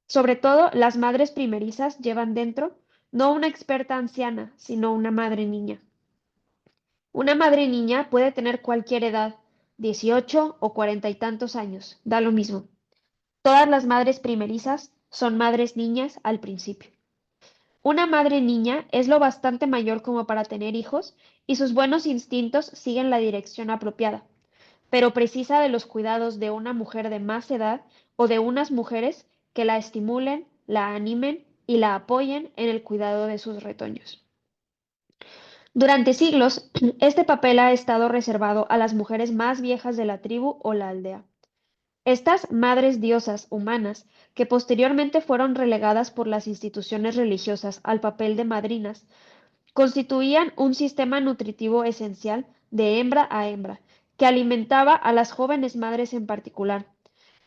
Sobre todo, las madres primerizas llevan dentro no una experta anciana, sino una madre niña. Una madre niña puede tener cualquier edad, 18 o 40 y tantos años, da lo mismo. Todas las madres primerizas son madres niñas al principio. Una madre niña es lo bastante mayor como para tener hijos y sus buenos instintos siguen la dirección apropiada, pero precisa de los cuidados de una mujer de más edad o de unas mujeres que la estimulen, la animen y la apoyen en el cuidado de sus retoños. Durante siglos, este papel ha estado reservado a las mujeres más viejas de la tribu o la aldea. Estas madres diosas humanas, que posteriormente fueron relegadas por las instituciones religiosas al papel de madrinas, constituían un sistema nutritivo esencial de hembra a hembra, que alimentaba a las jóvenes madres en particular,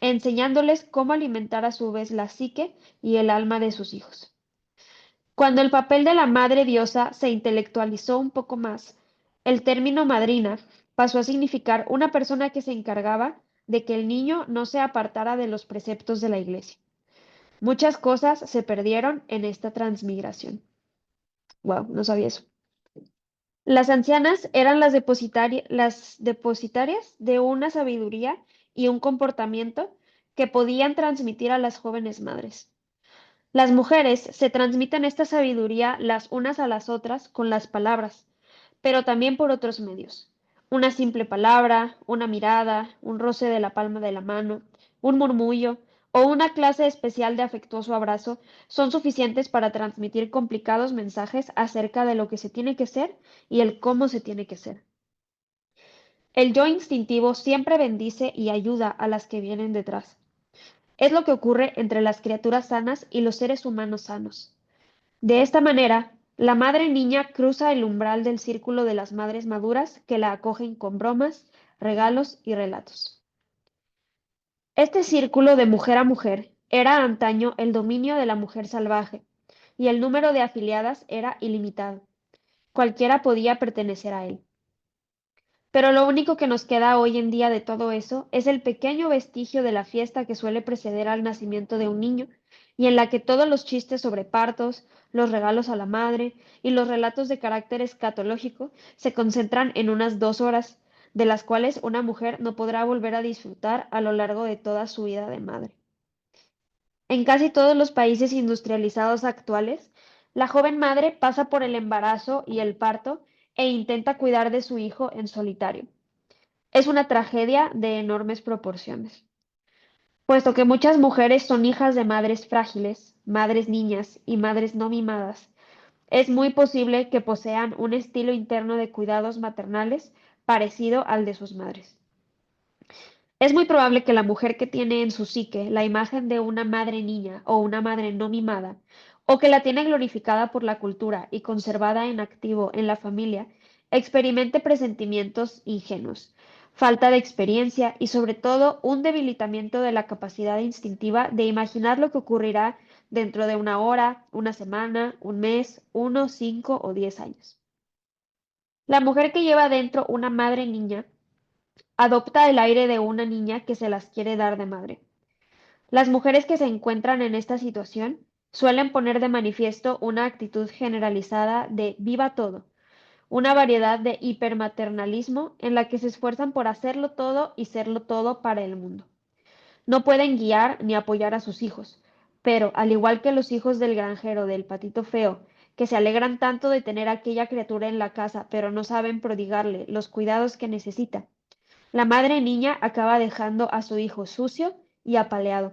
enseñándoles cómo alimentar a su vez la psique y el alma de sus hijos. Cuando el papel de la madre diosa se intelectualizó un poco más, el término madrina pasó a significar una persona que se encargaba de que el niño no se apartara de los preceptos de la iglesia. Muchas cosas se perdieron en esta transmigración. Wow, no sabía eso. Las ancianas eran las depositarias de una sabiduría y un comportamiento que podían transmitir a las jóvenes madres. Las mujeres se transmiten esta sabiduría las unas a las otras con las palabras, pero también por otros medios. Una simple palabra, una mirada, un roce de la palma de la mano, un murmullo o una clase especial de afectuoso abrazo son suficientes para transmitir complicados mensajes acerca de lo que se tiene que ser y el cómo se tiene que ser. El yo instintivo siempre bendice y ayuda a las que vienen detrás. Es lo que ocurre entre las criaturas sanas y los seres humanos sanos. De esta manera, la madre niña cruza el umbral del círculo de las madres maduras que la acogen con bromas, regalos y relatos. Este círculo de mujer a mujer era antaño el dominio de la mujer salvaje, y el número de afiliadas era ilimitado. Cualquiera podía pertenecer a él. Pero lo único que nos queda hoy en día de todo eso es el pequeño vestigio de la fiesta que suele preceder al nacimiento de un niño, y en la que todos los chistes sobre partos, los regalos a la madre y los relatos de carácter escatológico se concentran en unas 2 horas, de las cuales una mujer no podrá volver a disfrutar a lo largo de toda su vida de madre. En casi todos los países industrializados actuales, La joven madre pasa por el embarazo y el parto e intenta cuidar de su hijo en solitario. Es una tragedia de enormes proporciones, puesto que muchas mujeres son hijas de madres frágiles, madres niñas y madres no mimadas. Es muy posible que posean un estilo interno de cuidados maternales parecido al de sus madres. Es muy probable que la mujer que tiene en su psique la imagen de una madre niña o una madre no mimada, o que la tiene glorificada por la cultura y conservada en activo en la familia, experimente presentimientos ingenuos, falta de experiencia y sobre todo un debilitamiento de la capacidad instintiva de imaginar lo que ocurrirá dentro de una hora, una semana, un mes, 1, 5 o 10 años. La mujer que lleva dentro una madre niña adopta el aire de una niña que se las quiere dar de madre. Las mujeres que se encuentran en esta situación suelen poner de manifiesto una actitud generalizada de viva todo, una variedad de hipermaternalismo en la que se esfuerzan por hacerlo todo y serlo todo para el mundo. No pueden guiar ni apoyar a sus hijos, pero al igual que los hijos del granjero del patito feo, que se alegran tanto de tener a aquella criatura en la casa, pero no saben prodigarle los cuidados que necesita, la madre niña acaba dejando a su hijo sucio y apaleado.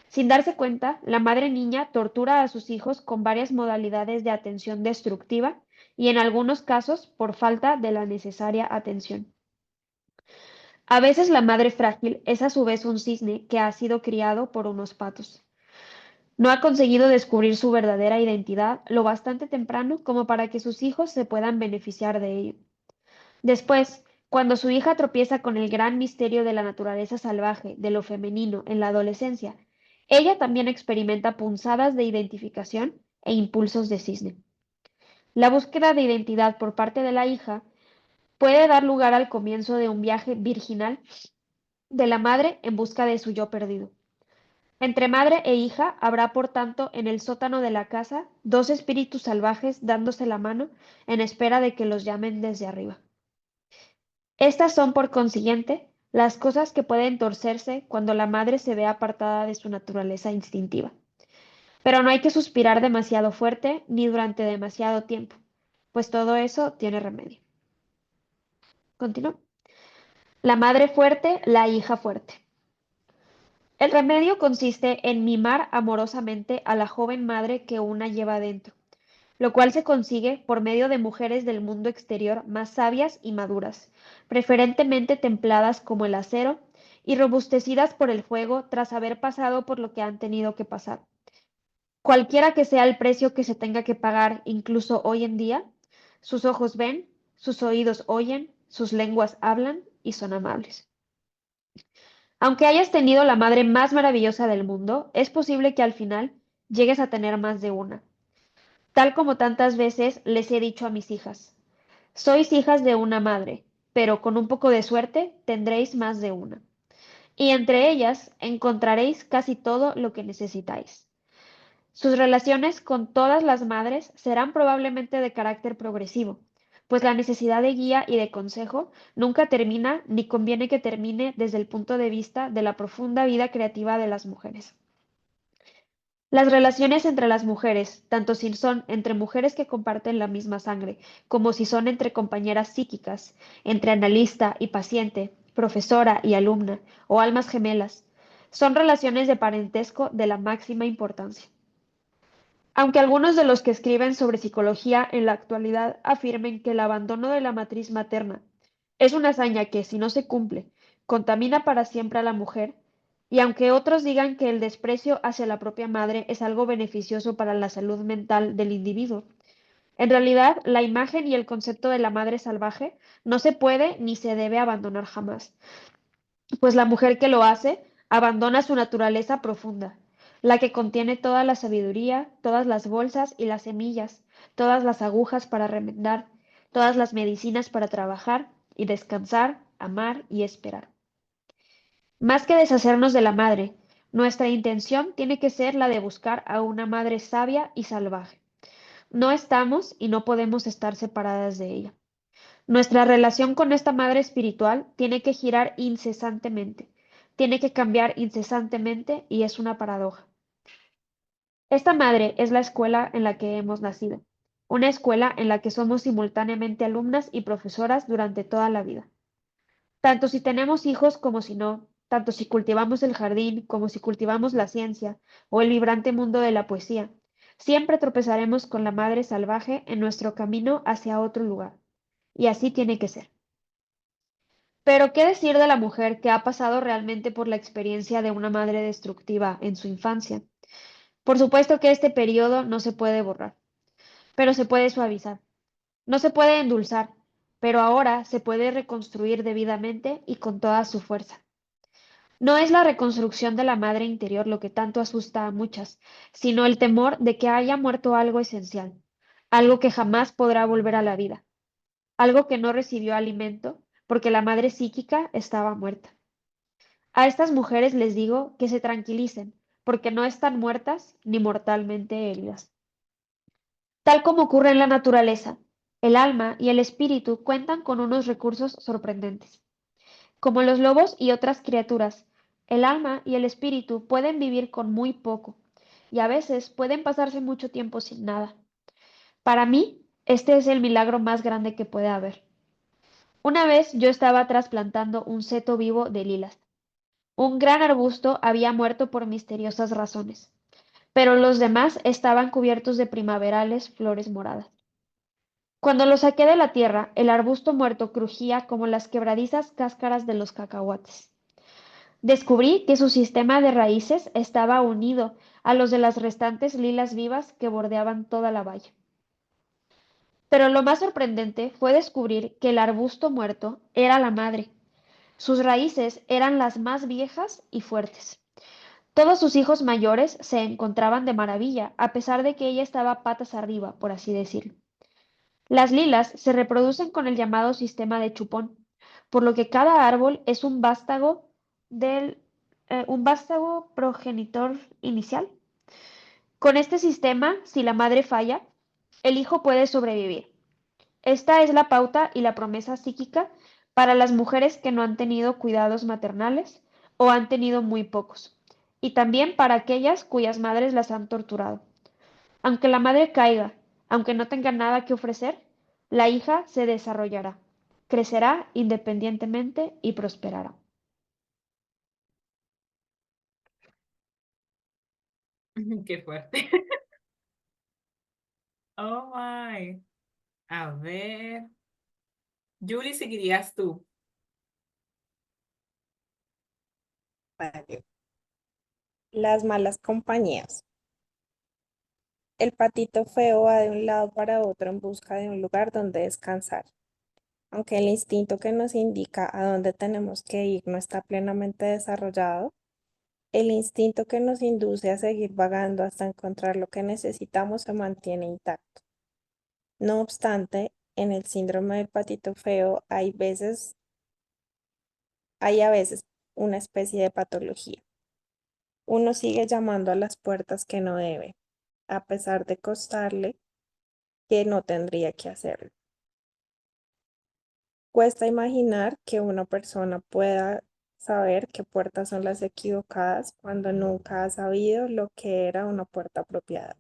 Sin darse cuenta, la madre niña tortura a sus hijos con varias modalidades de atención destructiva y en algunos casos por falta de la necesaria atención. A veces la madre frágil es a su vez un cisne que ha sido criado por unos patos. No ha conseguido descubrir su verdadera identidad lo bastante temprano como para que sus hijos se puedan beneficiar de ello. Después, cuando su hija tropieza con el gran misterio de la naturaleza salvaje, de lo femenino, en la adolescencia, ella también experimenta punzadas de identificación e impulsos de cisne. La búsqueda de identidad por parte de la hija puede dar lugar al comienzo de un viaje virginal de la madre en busca de su yo perdido. Entre madre e hija habrá, por tanto, en el sótano de la casa, dos espíritus salvajes dándose la mano en espera de que los llamen desde arriba. Estas son, por consiguiente, las cosas que pueden torcerse cuando la madre se ve apartada de su naturaleza instintiva. Pero no hay que suspirar demasiado fuerte ni durante demasiado tiempo, pues todo eso tiene remedio. Continúo. La madre fuerte, la hija fuerte. El remedio consiste en mimar amorosamente a la joven madre que una lleva dentro, lo cual se consigue por medio de mujeres del mundo exterior más sabias y maduras, preferentemente templadas como el acero y robustecidas por el fuego tras haber pasado por lo que han tenido que pasar. Cualquiera que sea el precio que se tenga que pagar, incluso hoy en día, sus ojos ven, sus oídos oyen, sus lenguas hablan y son amables. Aunque hayas tenido la madre más maravillosa del mundo, es posible que al final llegues a tener más de una. Tal como tantas veces les he dicho a mis hijas, sois hijas de una madre, pero con un poco de suerte tendréis más de una. Y entre ellas encontraréis casi todo lo que necesitáis. Sus relaciones con todas las madres serán probablemente de carácter progresivo, pues la necesidad de guía y de consejo nunca termina ni conviene que termine desde el punto de vista de la profunda vida creativa de las mujeres. Las relaciones entre las mujeres, tanto si son entre mujeres que comparten la misma sangre, como si son entre compañeras psíquicas, entre analista y paciente, profesora y alumna, o almas gemelas, son relaciones de parentesco de la máxima importancia. Aunque algunos de los que escriben sobre psicología en la actualidad afirmen que el abandono de la matriz materna es una hazaña que, si no se cumple, contamina para siempre a la mujer, y aunque otros digan que el desprecio hacia la propia madre es algo beneficioso para la salud mental del individuo, en realidad la imagen y el concepto de la madre salvaje no se puede ni se debe abandonar jamás, pues la mujer que lo hace abandona su naturaleza profunda, la que contiene toda la sabiduría, todas las bolsas y las semillas, todas las agujas para remendar, todas las medicinas para trabajar y descansar, amar y esperar. Más que deshacernos de la madre, nuestra intención tiene que ser la de buscar a una madre sabia y salvaje. No estamos y no podemos estar separadas de ella. Nuestra relación con esta madre espiritual tiene que girar incesantemente, tiene que cambiar incesantemente y es una paradoja. Esta madre es la escuela en la que hemos nacido, una escuela en la que somos simultáneamente alumnas y profesoras durante toda la vida. Tanto si tenemos hijos como si no, tanto si cultivamos el jardín como si cultivamos la ciencia o el vibrante mundo de la poesía, siempre tropezaremos con la madre salvaje en nuestro camino hacia otro lugar. Y así tiene que ser. Pero, ¿qué decir de la mujer que ha pasado realmente por la experiencia de una madre destructiva en su infancia? Por supuesto que este periodo no se puede borrar, pero se puede suavizar. No se puede endulzar, pero ahora se puede reconstruir debidamente y con toda su fuerza. No es la reconstrucción de la madre interior lo que tanto asusta a muchas, sino el temor de que haya muerto algo esencial, algo que jamás podrá volver a la vida, algo que no recibió alimento porque la madre psíquica estaba muerta. A estas mujeres les digo que se tranquilicen, porque no están muertas ni mortalmente heridas. Tal como ocurre en la naturaleza, el alma y el espíritu cuentan con unos recursos sorprendentes. Como los lobos y otras criaturas, el alma y el espíritu pueden vivir con muy poco, y a veces pueden pasarse mucho tiempo sin nada. Para mí, este es el milagro más grande que puede haber. Una vez yo estaba trasplantando un seto vivo de lilas. Un gran arbusto había muerto por misteriosas razones, pero los demás estaban cubiertos de primaverales flores moradas. Cuando lo saqué de la tierra, el arbusto muerto crujía como las quebradizas cáscaras de los cacahuates. Descubrí que su sistema de raíces estaba unido a los de las restantes lilas vivas que bordeaban toda la valla. Pero lo más sorprendente fue descubrir que el arbusto muerto era la madre. Sus raíces eran las más viejas y fuertes. Todos sus hijos mayores se encontraban de maravilla, a pesar de que ella estaba patas arriba, por así decirlo. Las lilas se reproducen con el llamado sistema de chupón, por lo que cada árbol es del, un vástago progenitor inicial. Con este sistema, si la madre falla, el hijo puede sobrevivir. Esta es la pauta y la promesa psíquica para las mujeres que no han tenido cuidados maternales o han tenido muy pocos, y también para aquellas cuyas madres las han torturado. Aunque la madre caiga, aunque no tenga nada que ofrecer, la hija se desarrollará, crecerá independientemente y prosperará. Qué fuerte. Oh my. A ver. Julie, seguirías tú. Vale. Las malas compañías. El patito feo va de un lado para otro en busca de un lugar donde descansar. Aunque el instinto que nos indica a dónde tenemos que ir no está plenamente desarrollado, el instinto que nos induce a seguir vagando hasta encontrar lo que necesitamos se mantiene intacto. No obstante, en el síndrome del patito feo hay a veces una especie de patología. Uno sigue llamando a las puertas que no debe, a pesar de costarle que no tendría que hacerlo. Cuesta imaginar que una persona pueda saber qué puertas son las equivocadas cuando nunca ha sabido lo que era una puerta apropiada.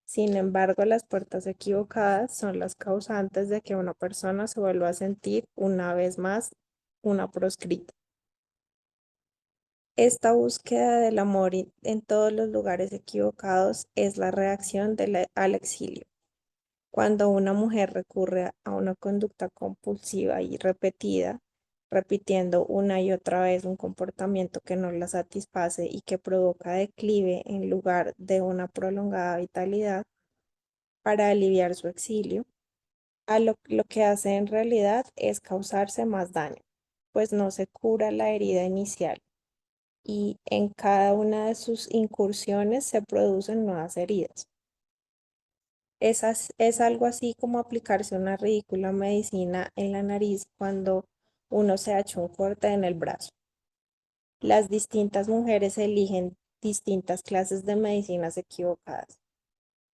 Sin embargo, las puertas equivocadas son las causantes de que una persona se vuelva a sentir una vez más una proscrita. Esta búsqueda del amor en todos los lugares equivocados es la reacción al exilio. Cuando una mujer recurre a una conducta compulsiva y repetida, repitiendo una y otra vez un comportamiento que no la satisface y que provoca declive en lugar de una prolongada vitalidad, para aliviar su exilio, lo que hace en realidad es causarse más daño, pues no se cura la herida inicial y en cada una de sus incursiones se producen nuevas heridas. Es algo así como aplicarse una ridícula medicina en la nariz cuando uno se ha hecho un corte en el brazo. Las distintas mujeres eligen distintas clases de medicinas equivocadas.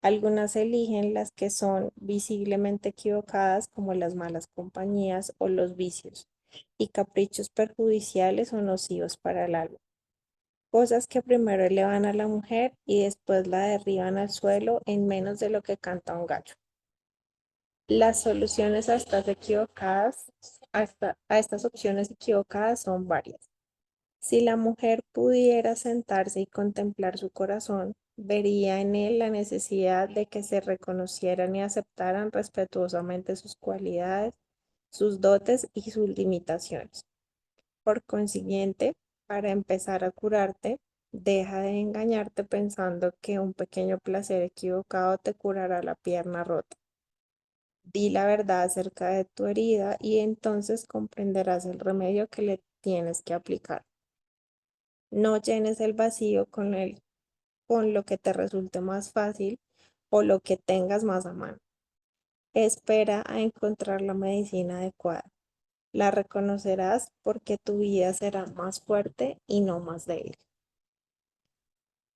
Algunas eligen las que son visiblemente equivocadas, como las malas compañías o los vicios y caprichos perjudiciales o nocivos para el alma. cosas que primero elevan a la mujer y después la derriban al suelo en menos de lo que canta un gallo. Las soluciones a estas opciones equivocadas son varias. Si la mujer pudiera sentarse y contemplar su corazón, vería en él la necesidad de que se reconocieran y aceptaran respetuosamente sus cualidades, sus dotes y sus limitaciones. Por consiguiente, para empezar a curarte, deja de engañarte pensando que un pequeño placer equivocado te curará la pierna rota. Di la verdad acerca de tu herida y entonces comprenderás el remedio que le tienes que aplicar. No llenes el vacío con lo que te resulte más fácil o lo que tengas más a mano. Espera a encontrar la medicina adecuada. La reconocerás porque tu vida será más fuerte y no más débil.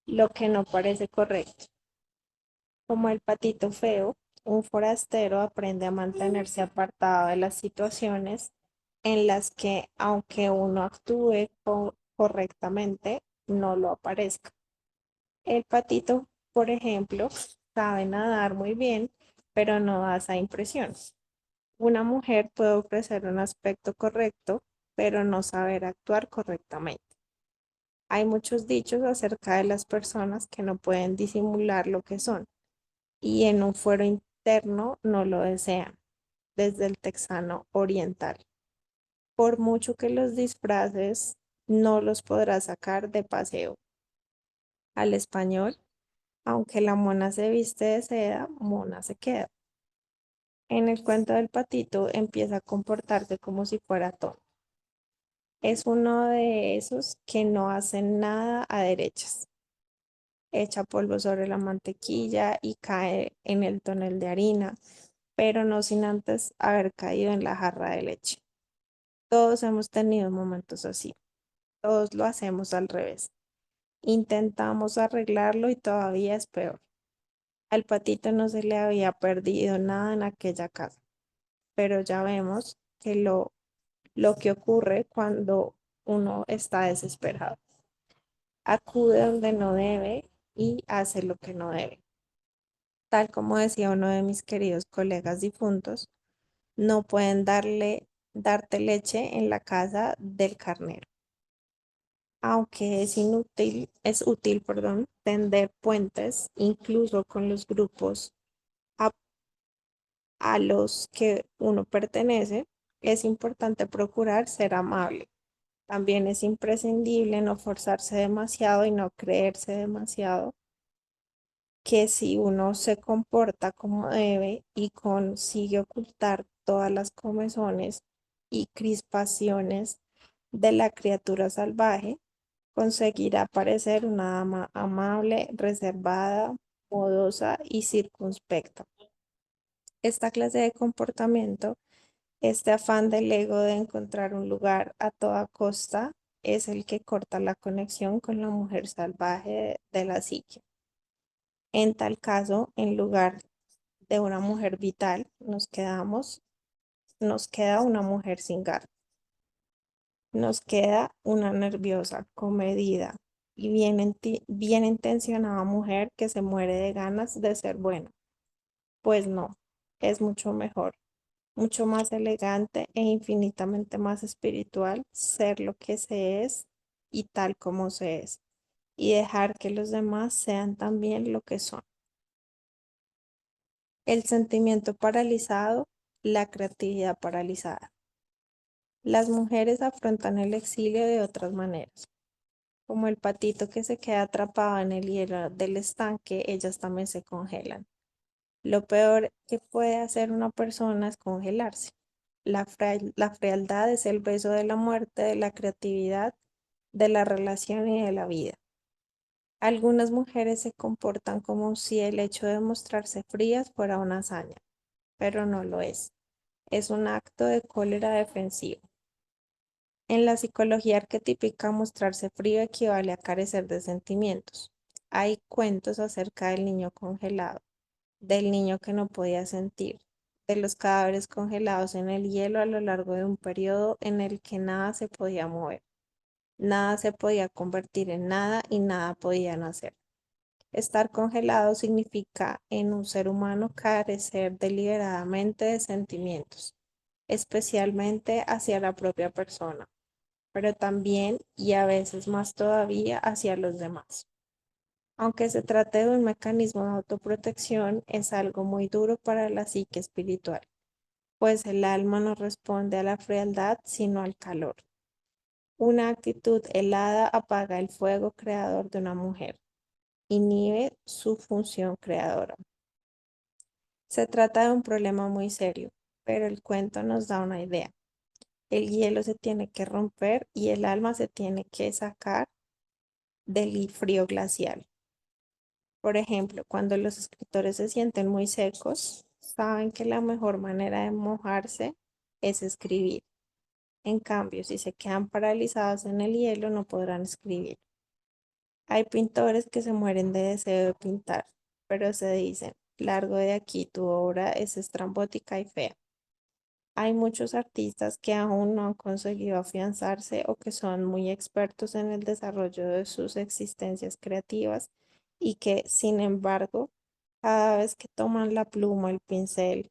Lo que no parece correcto. Como el patito feo, un forastero aprende a mantenerse apartado de las situaciones en las que, aunque uno actúe correctamente, no lo aparezca. El patito, por ejemplo, sabe nadar muy bien, pero no da esa impresión. Una mujer puede ofrecer un aspecto correcto, pero no saber actuar correctamente. Hay muchos dichos acerca de las personas que no pueden disimular lo que son y en un fuero interno no lo desean, desde el texano oriental. Por mucho que los disfraces, no los podrás sacar de paseo. Al español, aunque la mona se viste de seda, mona se queda. En el cuento del patito empieza a comportarse como si fuera tonto. Es uno de esos que no hacen nada a derechas. Echa polvo sobre la mantequilla y cae en el tonel de harina, pero no sin antes haber caído en la jarra de leche. Todos hemos tenido momentos así. Todos lo hacemos al revés. Intentamos arreglarlo y todavía es peor. Al patito no se le había perdido nada en aquella casa, pero ya vemos que lo que ocurre cuando uno está desesperado. Acude donde no debe y hace lo que no debe. Tal como decía uno de mis queridos colegas difuntos, no pueden darte leche en la casa del carnero. Aunque es útil, perdón, tender puentes, incluso con los grupos a, a los que uno pertenece, es importante procurar ser amable. También es imprescindible no forzarse demasiado y no creerse demasiado que si uno se comporta como debe y consigue ocultar todas las comezones y crispaciones de la criatura salvaje, conseguirá parecer una dama amable, reservada, modosa y circunspecta. Esta clase de comportamiento, este afán del ego de encontrar un lugar a toda costa, es el que corta la conexión con la mujer salvaje de la psique. En tal caso, en lugar de una mujer vital, nos queda una mujer sin garra. Nos queda una nerviosa, comedida y bien intencionada mujer que se muere de ganas de ser buena. Pues no, es mucho mejor, mucho más elegante e infinitamente más espiritual ser lo que se es y tal como se es, y dejar que los demás sean también lo que son. El sentimiento paralizado, la creatividad paralizada. Las mujeres afrontan el exilio de otras maneras. Como el patito que se queda atrapado en el hielo del estanque, ellas también se congelan. Lo peor que puede hacer una persona es congelarse. La frialdad es el beso de la muerte, de la creatividad, de la relación y de la vida. Algunas mujeres se comportan como si el hecho de mostrarse frías fuera una hazaña, pero no lo es. Es un acto de cólera defensivo. En la psicología arquetípica, mostrarse frío equivale a carecer de sentimientos. Hay cuentos acerca del niño congelado, del niño que no podía sentir, de los cadáveres congelados en el hielo a lo largo de un periodo en el que nada se podía mover. Nada se podía convertir en nada y nada podía nacer. Estar congelado significa en un ser humano carecer deliberadamente de sentimientos, especialmente hacia la propia persona, pero también y a veces más todavía hacia los demás. Aunque se trate de un mecanismo de autoprotección, es algo muy duro para la psique espiritual, pues el alma no responde a la frialdad, sino al calor. Una actitud helada apaga el fuego creador de una mujer, inhibe su función creadora. Se trata de un problema muy serio, pero el cuento nos da una idea. El hielo se tiene que romper y el alma se tiene que sacar del frío glacial. Por ejemplo, cuando los escritores se sienten muy secos, saben que la mejor manera de mojarse es escribir. En cambio, si se quedan paralizados en el hielo, no podrán escribir. Hay pintores que se mueren de deseo de pintar, pero se dicen, largo de aquí, tu obra es estrambótica y fea. Hay muchos artistas que aún no han conseguido afianzarse o que son muy expertos en el desarrollo de sus existencias creativas y que, sin embargo, cada vez que toman la pluma, el pincel,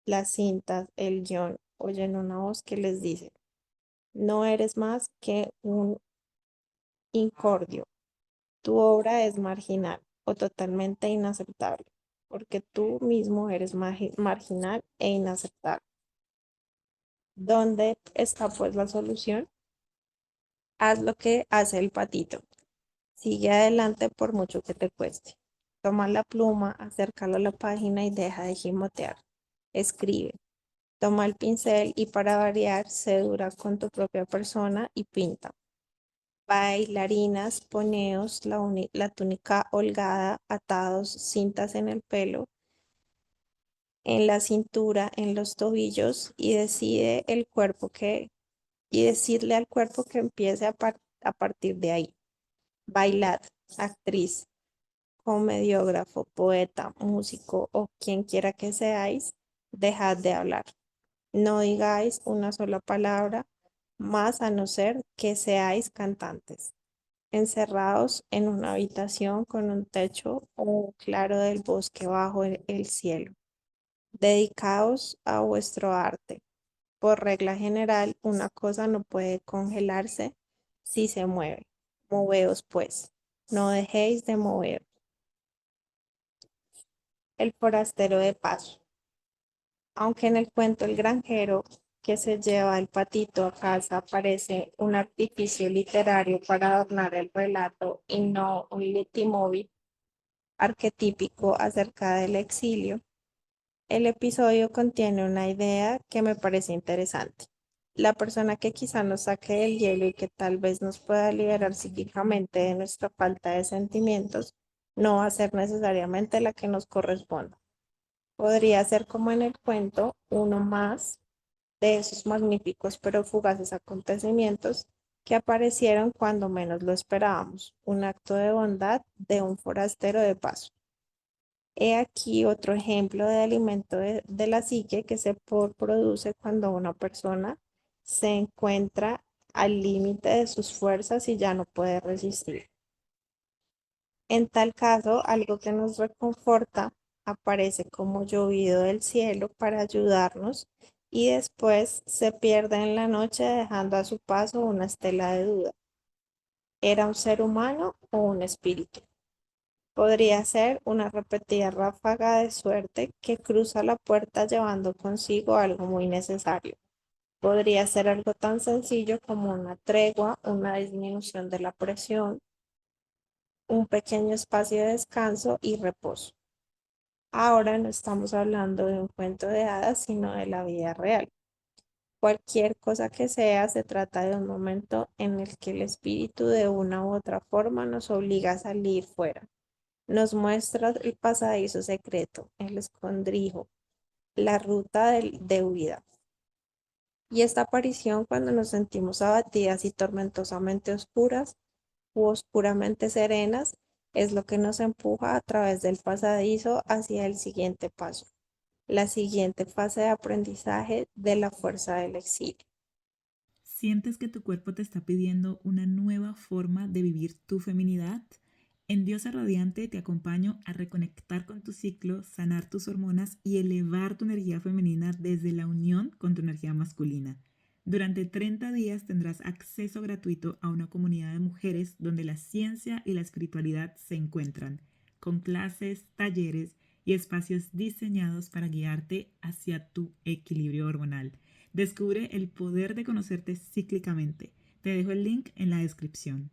las cintas, el guión, oyen una voz que les dice, no eres más que un incordio, tu obra es marginal o totalmente inaceptable, porque tú mismo eres marginal e inaceptable. ¿Dónde está pues la solución? Haz lo que hace el patito. Sigue adelante por mucho que te cueste. Toma la pluma, acércalo a la página y deja de gimotear. Escribe. Toma el pincel y para variar, sé dura con tu propia persona y pinta. Bailarinas, poneos, la túnica holgada, atados, cintas en el pelo, en la cintura, en los tobillos y decirle al cuerpo que empiece a partir de ahí. Bailad, actriz, comediógrafo, poeta, músico o quien quiera que seáis, dejad de hablar. No digáis una sola palabra más a no ser que seáis cantantes, encerrados en una habitación con un techo o un claro del bosque bajo el cielo. Dedicaos a vuestro arte. Por regla general, una cosa no puede congelarse si se mueve. Moveos pues, no dejéis de mover. El forastero de paso. Aunque en el cuento el granjero que se lleva el patito a casa parece un artificio literario para adornar el relato y no un leitmotiv arquetípico acerca del exilio, el episodio contiene una idea que me parece interesante. La persona que quizá nos saque del hielo y que tal vez nos pueda liberar psíquicamente de nuestra falta de sentimientos no va a ser necesariamente la que nos corresponda. Podría ser como en el cuento, uno más de esos magníficos pero fugaces acontecimientos que aparecieron cuando menos lo esperábamos, un acto de bondad de un forastero de paso. He aquí otro ejemplo de alimento de la psique que se produce cuando una persona se encuentra al límite de sus fuerzas y ya no puede resistir. En tal caso, algo que nos reconforta aparece como llovido del cielo para ayudarnos y después se pierde en la noche dejando a su paso una estela de duda. ¿Era un ser humano o un espíritu? Podría ser una repetida ráfaga de suerte que cruza la puerta llevando consigo algo muy necesario. Podría ser algo tan sencillo como una tregua, una disminución de la presión, un pequeño espacio de descanso y reposo. Ahora no estamos hablando de un cuento de hadas, sino de la vida real. Cualquier cosa que sea, se trata de un momento en el que el espíritu de una u otra forma nos obliga a salir fuera. Nos muestra el pasadizo secreto, el escondrijo, la ruta de huida. Y esta aparición cuando nos sentimos abatidas y tormentosamente oscuras u oscuramente serenas es lo que nos empuja a través del pasadizo hacia el siguiente paso, la siguiente fase de aprendizaje de la fuerza del exilio. ¿Sientes que tu cuerpo te está pidiendo una nueva forma de vivir tu feminidad? En Diosa Radiante te acompaño a reconectar con tu ciclo, sanar tus hormonas y elevar tu energía femenina desde la unión con tu energía masculina. Durante 30 días tendrás acceso gratuito a una comunidad de mujeres donde la ciencia y la espiritualidad se encuentran, con clases, talleres y espacios diseñados para guiarte hacia tu equilibrio hormonal. Descubre el poder de conocerte cíclicamente. Te dejo el link en la descripción.